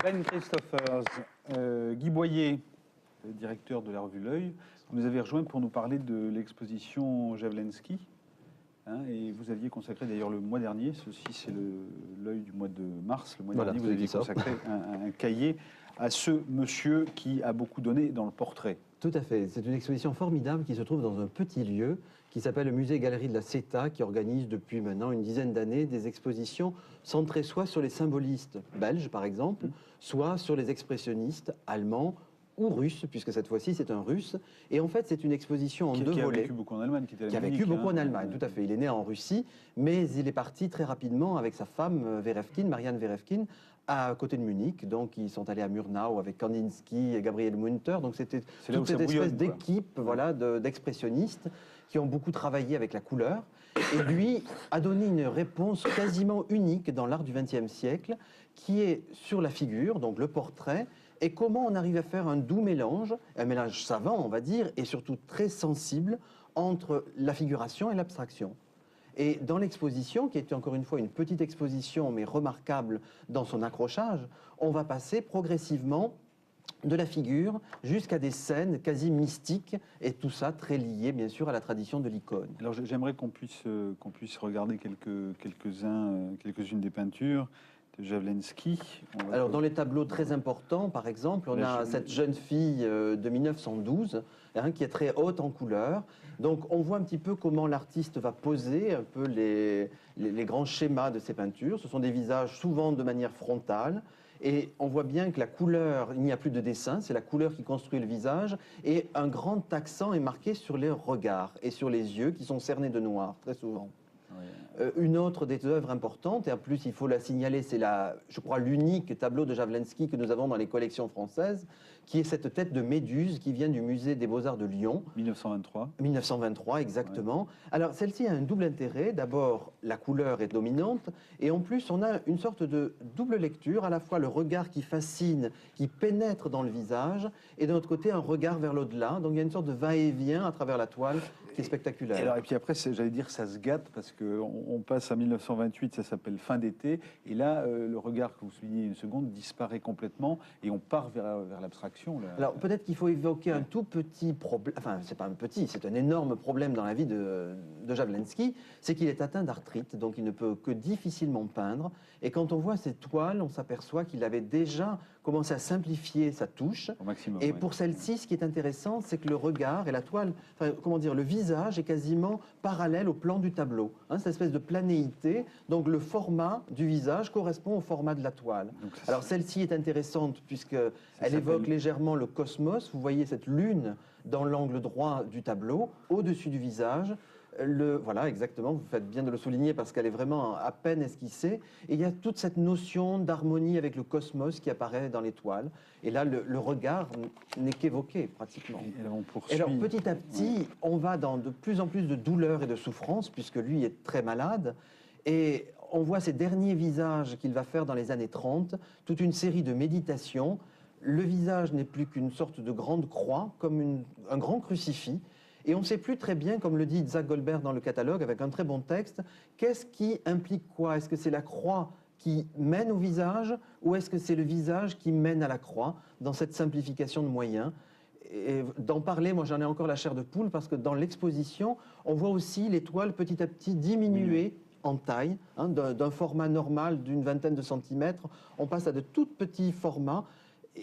Ben Christophers, Guy Boyer, directeur de la revue L'Œil, vous nous avez rejoint pour nous parler de l'exposition Javlensky. Et vous aviez consacré d'ailleurs le mois dernier, ceci c'est l'Œil du mois de mars, le mois dernier, vous aviez consacré un cahier à ce monsieur qui a beaucoup donné dans le portrait. Tout à fait. C'est une exposition formidable qui se trouve dans un petit lieu qui s'appelle le Musée et Galerie de la CETA, qui organise depuis maintenant une dizaine d'années des expositions centrées soit sur les symbolistes belges, par exemple, soit sur les expressionnistes allemands ou russes, puisque cette fois-ci c'est un russe. Et en fait, c'est une exposition en deux volets. Qui a vécu beaucoup en Allemagne. Qui a vécu beaucoup en Allemagne, tout à fait. Il est né en Russie, mais il est parti très rapidement avec sa femme Werefkin, Marianne Werefkin, à côté de Munich. Donc ils sont allés à Murnau avec Kandinsky et Gabriel Munter. Donc c'était toute cette espèce d'équipe d'expressionnistes qui ont beaucoup travaillé avec la couleur. Et lui a donné une réponse quasiment unique dans l'art du XXe siècle, qui est sur la figure, donc le portrait, et comment on arrive à faire un doux mélange, un mélange savant, on va dire, et surtout très sensible, entre la figuration et l'abstraction. Et dans l'exposition, qui est encore une fois une petite exposition, mais remarquable dans son accrochage, on va passer progressivement de la figure jusqu'à des scènes quasi mystiques, et tout ça très lié, bien sûr, à la tradition de l'icône. Alors j'aimerais qu'on puisse regarder quelques-unes des peintures de Javlensky. Alors dans les tableaux très importants, par exemple, on a cette jeune fille de 1912, qui est très haute en couleur. Donc on voit un petit peu comment l'artiste va poser un peu les grands schémas de ses peintures. Ce sont des visages souvent de manière frontale. Et on voit bien que la couleur, il n'y a plus de dessin, c'est la couleur qui construit le visage. Et un grand accent est marqué sur les regards et sur les yeux qui sont cernés de noir, très souvent. Une autre des œuvres importantes, et en plus il faut la signaler, c'est je crois l'unique tableau de Javlensky que nous avons dans les collections françaises, qui est cette tête de Méduse qui vient du musée des Beaux-Arts de Lyon. 1923. 1923, exactement. Alors, celle-ci a un double intérêt. D'abord, la couleur est dominante, et en plus, on a une sorte de double lecture, à la fois le regard qui fascine, qui pénètre dans le visage, et d'un autre côté, un regard vers l'au-delà. Donc, il y a une sorte de va-et-vient à travers la toile qui est spectaculaire. Et puis après, j'allais dire, ça se gâte, parce qu'on passe à 1928, ça s'appelle Fin d'été, et là, le regard que vous soulignez une seconde disparaît complètement, et on part vers l'abstraction. Alors, peut-être qu'il faut évoquer un tout petit problème, enfin, c'est pas un petit, c'est un énorme problème dans la vie de Jawlensky, c'est qu'il est atteint d'arthrite, donc il ne peut que difficilement peindre. Et quand on voit ces toiles, on s'aperçoit qu'il avait déjà commencé à simplifier sa touche. Au maximum, et oui. pour celle-ci, ce qui est intéressant, c'est que le regard et la toile, enfin, comment dire, le visage est quasiment parallèle au plan du tableau. Hein, cette espèce de planéité. Donc le format du visage correspond au format de la toile. Alors celle-ci est intéressante puisqu'elle évoque légèrement le cosmos. Vous voyez cette lune dans l'angle droit du tableau, au-dessus du visage. Voilà, exactement, vous faites bien de le souligner parce qu'elle est vraiment à peine esquissée. Et il y a toute cette notion d'harmonie avec le cosmos qui apparaît dans les toiles. Et là, le regard n'est qu'évoqué pratiquement. Et alors, petit à petit, on va dans de plus en plus de douleur et de souffrance, puisque lui est très malade. Et on voit ces derniers visages qu'il va faire dans les années 30, toute une série de méditations. Le visage n'est plus qu'une sorte de grande croix, comme un grand crucifix. Et on ne sait plus très bien, comme le dit Zach Goldberg dans le catalogue, avec un très bon texte, qu'est-ce qui implique quoi? Est-ce que c'est la croix qui mène au visage, ou est-ce que c'est le visage qui mène à la croix, dans cette simplification de moyens? Et d'en parler, moi j'en ai encore la chair de poule, parce que dans l'exposition, on voit aussi les toiles petit à petit diminuer en taille, hein, d'un format normal d'une vingtaine de centimètres, on passe à de tout petits formats.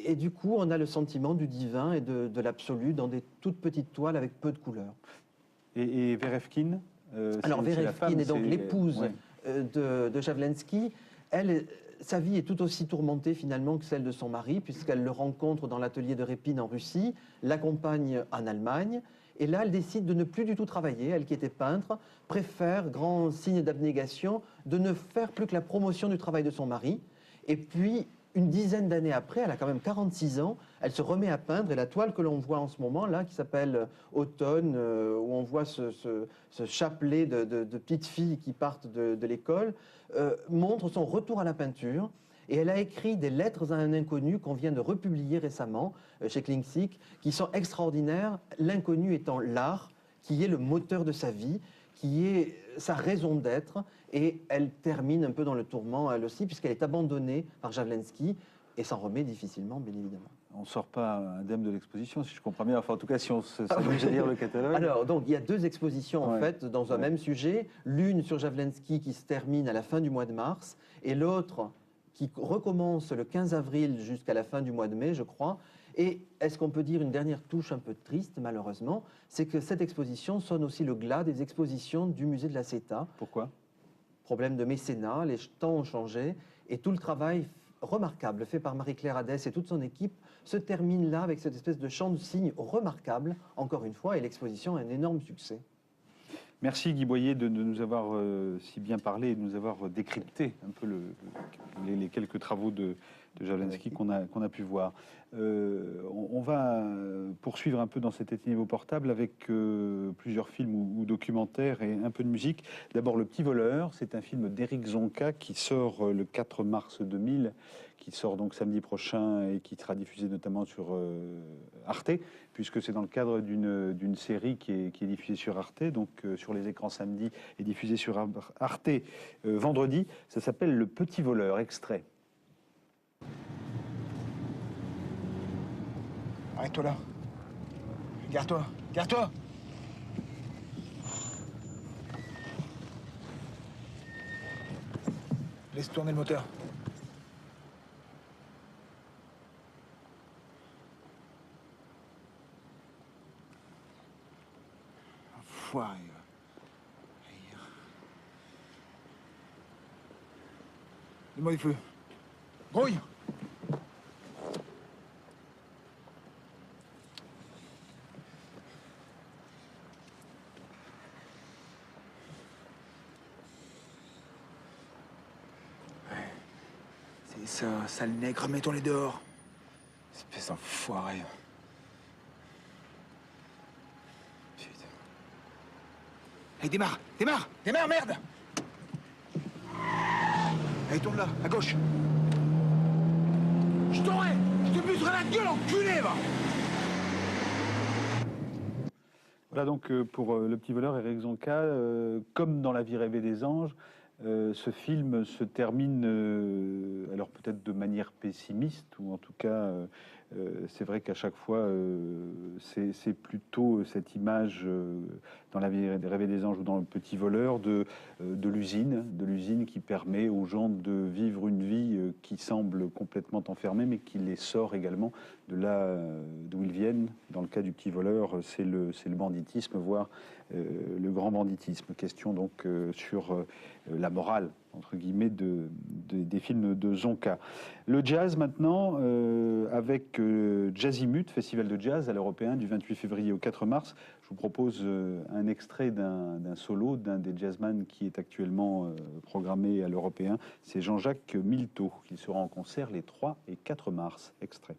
Et du coup, on a le sentiment du divin et de l'absolu dans des toutes petites toiles avec peu de couleurs. Et Verefkine Alors, Verefkine est donc l'épouse de Jawlensky. Elle, sa vie est tout aussi tourmentée finalement que celle de son mari, puisqu'elle le rencontre dans l'atelier de Répine en Russie, l'accompagne en Allemagne. Et là, elle décide de ne plus du tout travailler. Elle qui était peintre, préfère, grand signe d'abnégation, de ne faire plus que la promotion du travail de son mari. Et puis, une dizaine d'années après, elle a quand même 46 ans, elle se remet à peindre, et la toile que l'on voit en ce moment, là, qui s'appelle Automne, où on voit ce chapelet de petites filles qui partent de l'école, montre son retour à la peinture. Et elle a écrit des lettres à un inconnu qu'on vient de republier récemment chez Klingsik, qui sont extraordinaires, l'inconnu étant l'art, qui est le moteur de sa vie, qui est sa raison d'être, et elle termine un peu dans le tourment, elle aussi, puisqu'elle est abandonnée par Jawlensky, et s'en remet difficilement, bien évidemment. On ne sort pas indemne de l'exposition, si je comprends bien. Enfin, en tout cas, si on s'amuse à lire le catalogue. Alors, donc, il y a deux expositions, en fait, dans un même sujet. L'une sur Jawlensky qui se termine à la fin du mois de mars, et l'autre qui recommence le 15 avril jusqu'à la fin du mois de mai, je crois. Et est-ce qu'on peut dire une dernière touche un peu triste, malheureusement, c'est que cette exposition sonne aussi le glas des expositions du musée de la Ceta. Pourquoi? Problème de mécénat, les temps ont changé, et tout le travail remarquable fait par Marie-Claire Hadès et toute son équipe se termine là avec cette espèce de champ de signes remarquable, encore une fois, et l'exposition a un énorme succès. Merci Guy Boyer de nous avoir si bien parlé et de nous avoir décrypté un peu les quelques travaux de Jawlensky qu'on a pu voir. On va poursuivre un peu dans cet été niveau portable avec plusieurs films ou documentaires et un peu de musique. D'abord Le Petit Voleur, c'est un film d'Éric Zonka qui sort le 4 mars 2000, qui sort donc samedi prochain et qui sera diffusé notamment sur Arte, puisque c'est dans le cadre d'une série qui est diffusée sur Arte, donc sur les écrans samedi et diffusée sur Arte vendredi. Ça s'appelle Le Petit Voleur, extrait. Arrête-toi là. Garde-toi. Garde-toi. Laisse tourner le moteur. Enfoiré. Donne-moi du feu. Grouille. Ça, sale nègre, mettons-les dehors. Espèce cet enfoiré. Putain. Allez, démarre, merde! Allez, tourne là, à gauche. Je t'aurai! Je te buterai la gueule, enculé, va! Voilà donc pour Le Petit Voleur, Éric Zonka, comme dans La vie rêvée des anges, ce film se termine, alors peut-être de manière pessimiste, ou en tout cas, c'est vrai qu'à chaque fois, c'est plutôt cette image dans La vie rêvée des anges ou dans Le Petit Voleur de l'usine qui permet aux gens de vivre une vie qui semble complètement enfermée, mais qui les sort également de là d'où ils viennent. Dans le cas du Petit Voleur, c'est le banditisme, voire le grand banditisme. Question donc sur la morale, entre guillemets, des films de Zonka. Le jazz maintenant, avec Jazzimut, festival de jazz à l'Européen du 28 février au 4 mars. Je vous propose un extrait d'un solo d'un des jazzman qui est actuellement programmé à l'Européen. C'est Jean-Jacques Milteau. Il sera en concert les 3 et 4 mars. Extrait.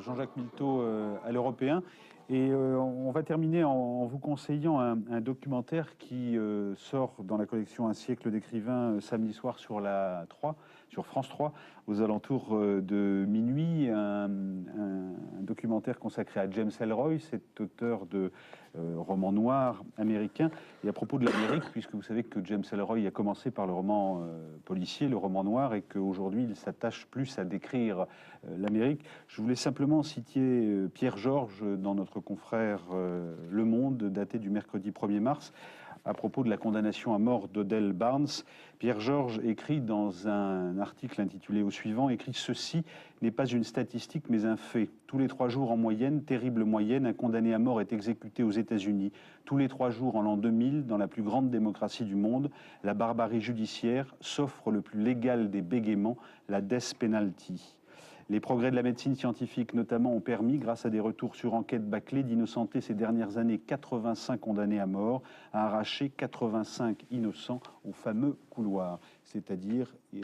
Jean-Jacques Milteau à l'Européen. Et on va terminer en vous conseillant un documentaire qui sort dans la collection Un siècle d'écrivains samedi soir sur la 3, sur France 3, aux alentours de minuit. Un documentaire consacré à James Ellroy, cet auteur de romans noirs américains. Et à propos de l'Amérique, puisque vous savez que James Ellroy a commencé par le roman policier, le roman noir, et qu'aujourd'hui il s'attache plus à décrire l'Amérique. Je voulais simplement citer Pierre Georges dans notre confrère Le Monde, daté du mercredi 1er mars, à propos de la condamnation à mort d'Odell Barnes. Pierre Georges écrit dans un article intitulé au suivant, écrit « Ceci n'est pas une statistique mais un fait. Tous les 3 jours en moyenne, terrible moyenne, un condamné à mort est exécuté aux États-Unis. Tous les 3 jours en l'an 2000, dans la plus grande démocratie du monde, la barbarie judiciaire s'offre le plus légal des bégaiements, la death penalty. Les progrès de la médecine scientifique, notamment, ont permis, grâce à des retours sur enquête bâclée, d'innocenter ces dernières années 85 condamnés à mort, à arracher 85 innocents au fameux couloir. C'est-à-dire, et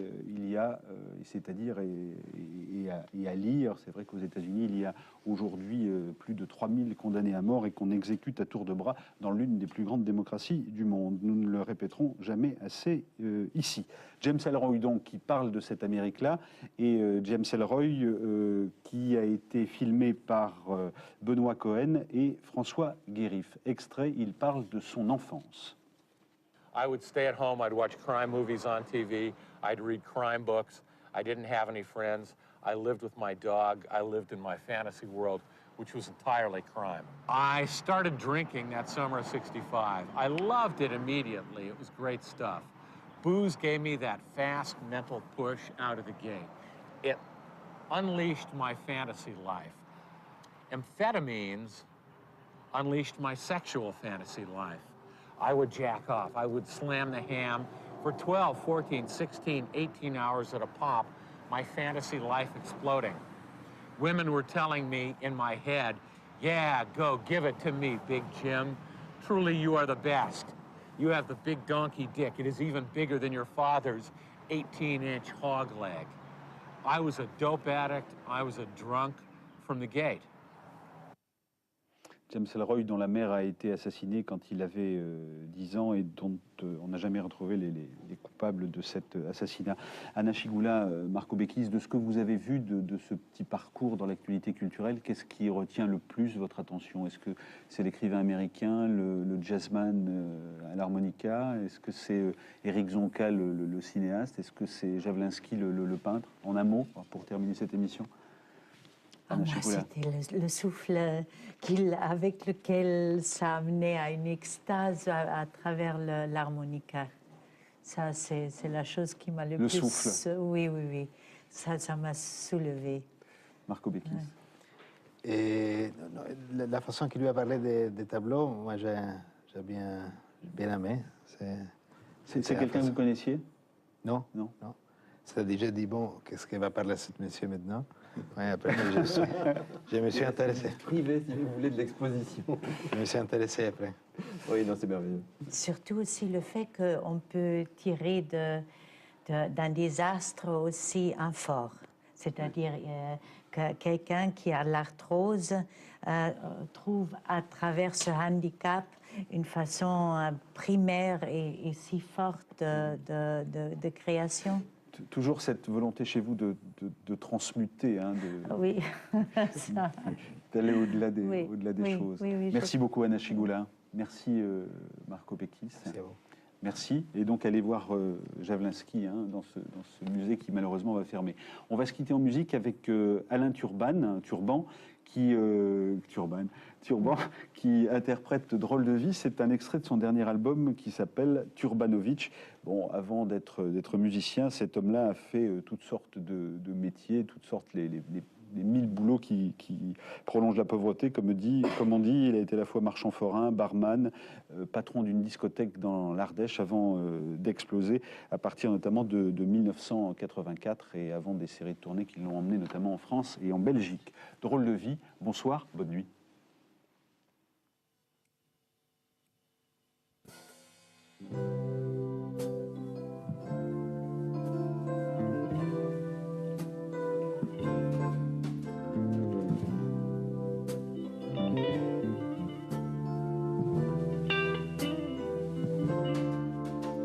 à lire, c'est vrai qu'aux États-Unis, il y a aujourd'hui plus de 3000 condamnés à mort et qu'on exécute à tour de bras dans l'une des plus grandes démocraties du monde. Nous ne le répéterons jamais assez ici. James Ellroy, donc, qui parle de cette Amérique-là, et James Ellroy, qui a été filmé par Benoît Cohen et François Guérif. Extrait, il parle de son enfance. I would stay at home, I'd watch crime movies on TV, I'd read crime books. I didn't have any friends. I lived with my dog. I lived in my fantasy world, which was entirely crime. I started drinking that summer of '65. I loved it immediately. It was great stuff. Booze gave me that fast mental push out of the gate. It unleashed my fantasy life. Amphetamines unleashed my sexual fantasy life. I would jack off. I would slam the ham for 12, 14, 16, 18 hours at a pop, my fantasy life exploding. Women were telling me in my head, yeah, go, give it to me, Big Jim. Truly, you are the best. You have the big donkey dick. It is even bigger than your father's 18-inch hog leg. I was a dope addict. I was a drunk from the gate. James Ellroy, dont la mère a été assassinée quand il avait 10 ans et dont on n'a jamais retrouvé les coupables de cet assassinat. Anna Schygoula, Marco Bekkis, de ce que vous avez vu de ce petit parcours dans l'actualité culturelle, qu'est-ce qui retient le plus votre attention? Est-ce que c'est l'écrivain américain, le jazzman à l'harmonica? Est-ce que c'est Éric Zonka, le cinéaste? Est-ce que c'est Jawlensky, le peintre? En un mot, pour terminer cette émission. Moi, c'était le souffle avec lequel ça amenait à une extase à travers l'harmonica. Ça, c'est la chose qui m'a le plus... Le souffle. Oui, oui, oui. Ça m'a soulevé. Marco Bekkis. Ouais. Et la façon qu'il lui a parlé des tableaux, moi, j'ai bien aimé. C'est quelqu'un que vous connaissiez? Non. Non. C'est-à-dire, j'ai dit, bon, qu'est-ce qu'il va parler ce monsieur maintenant? Ouais, après, je me suis intéressé. Privé, si vous voulez, de l'exposition. Je me suis intéressé après. Oui, non, c'est merveilleux. Surtout aussi le fait qu'on peut tirer d'un désastre aussi un fort. C'est-à-dire que quelqu'un qui a l'arthrose trouve à travers ce handicap une façon primaire et si forte de création. Toujours cette volonté chez vous de transmuter, hein, oui, d'aller au-delà des choses. Oui, merci beaucoup Anna Schygoula, merci Marco Bekkis. Merci à vous. Merci, et donc allez voir Jawlensky dans ce musée qui malheureusement va fermer. On va se quitter en musique avec Alain Turban qui interprète Drôle de vie. C'est un extrait de son dernier album qui s'appelle Turbanovitch. Bon, avant d'être musicien, cet homme-là a fait toutes sortes de métiers, toutes sortes les 1000 boulots qui prolongent la pauvreté, comme on dit. Il a été à la fois marchand forain, barman, patron d'une discothèque dans l'Ardèche avant d'exploser, à partir notamment de 1984 et avant des séries de tournées qui l'ont emmené notamment en France et en Belgique. Drôle de vie, bonsoir, bonne nuit.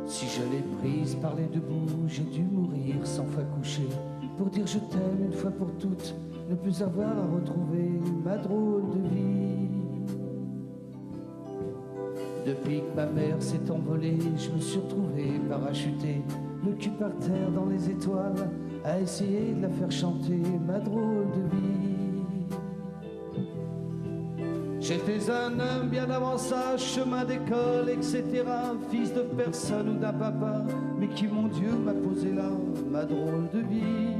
Si je l'ai prise par les deux bouts, j'ai dû mourir 100 fois couché pour dire je t'aime une fois pour toutes, ne plus avoir à retrouver ma drôle de vie. Depuis que ma mère s'est envolée, je me suis retrouvé parachuté, le cul par terre dans les étoiles, à essayer de la faire chanter ma drôle de vie. J'étais un homme bien avant ça, chemin d'école, etc. Fils de personne ou d'un papa, mais qui, mon Dieu, m'a posé là ma drôle de vie.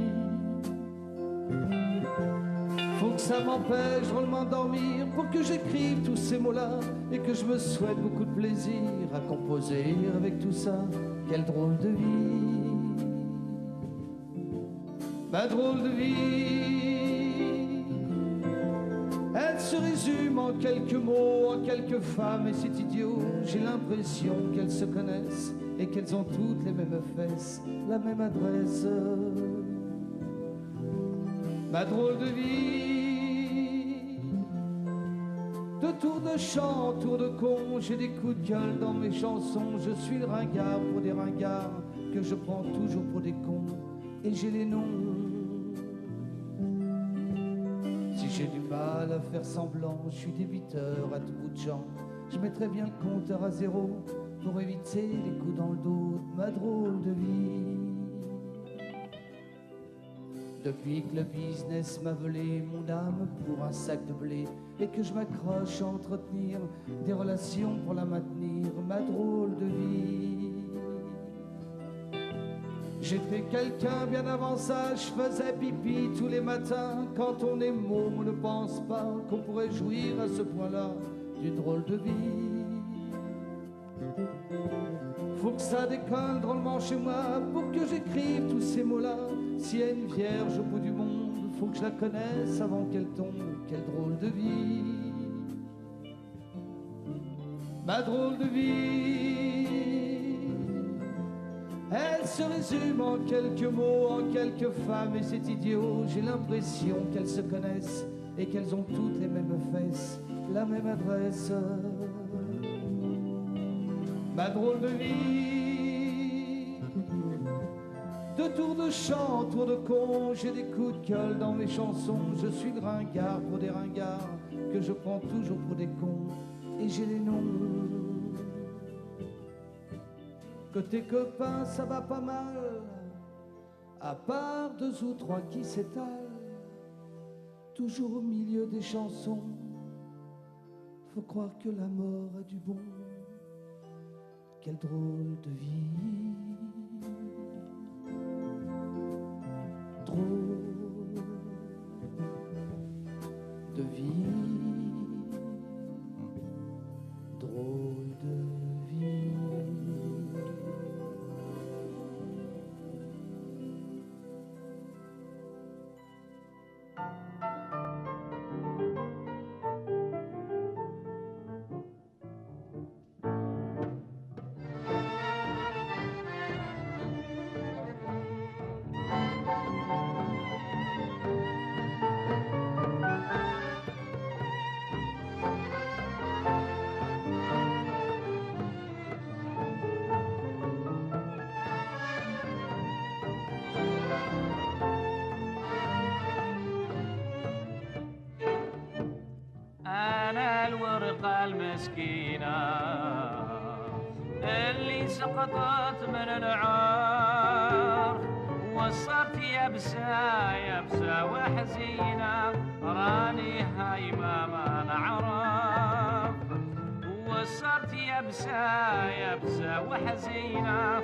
Faut que ça m'empêche drôlement dormir pour que j'écrive tous ces mots-là et que je me souhaite beaucoup de plaisir à composer avec tout ça. Quelle drôle de vie, ma drôle de vie. Elle se résume en quelques mots, en quelques femmes, et c'est idiot. J'ai l'impression qu'elles se connaissent et qu'elles ont toutes les mêmes fesses, la même adresse. Ma drôle de vie, de tour de chant, tour de con, j'ai des coups de gueule dans mes chansons. Je suis le ringard pour des ringards que je prends toujours pour des cons, et j'ai les noms. Si j'ai du mal à faire semblant, je suis débiteur à tout bout de champ. Je mettrais bien le compteur à zéro pour éviter les coups dans le dos de ma drôle de vie. Depuis que le business m'a volé mon âme pour un sac de blé et que je m'accroche à entretenir des relations pour la maintenir, ma drôle de vie. J'étais quelqu'un bien avant ça, je faisais pipi tous les matins. Quand on est môme, on ne pense pas qu'on pourrait jouir à ce point-là d'une drôle de vie. Faut que ça décolle drôlement chez moi pour que j'écrive tous ces mots-là. S'il y a une vierge au bout du monde, faut que je la connaisse avant qu'elle tombe. Quelle drôle de vie, ma drôle de vie. Elle se résume en quelques mots, en quelques femmes, et c'est idiot. J'ai l'impression qu'elles se connaissent et qu'elles ont toutes les mêmes fesses, la même adresse. Ma drôle de vie, de tours de chant, tours de con, j'ai des coups de gueule dans mes chansons. Je suis le ringard pour des ringards que je prends toujours pour des cons, et j'ai les noms. Côté copains, ça va pas mal, à part 2 ou 3 qui s'étalent, toujours au milieu des chansons. Faut croire que la mort a du bon. Quelle drôle de vie, drôle de vie, drôle de vie. المسكينة اللي سقطت من العار وصرت يبسة يبسة وحزينة راني هايمة ما نعرف وصرت يبسة يبسة وحزينة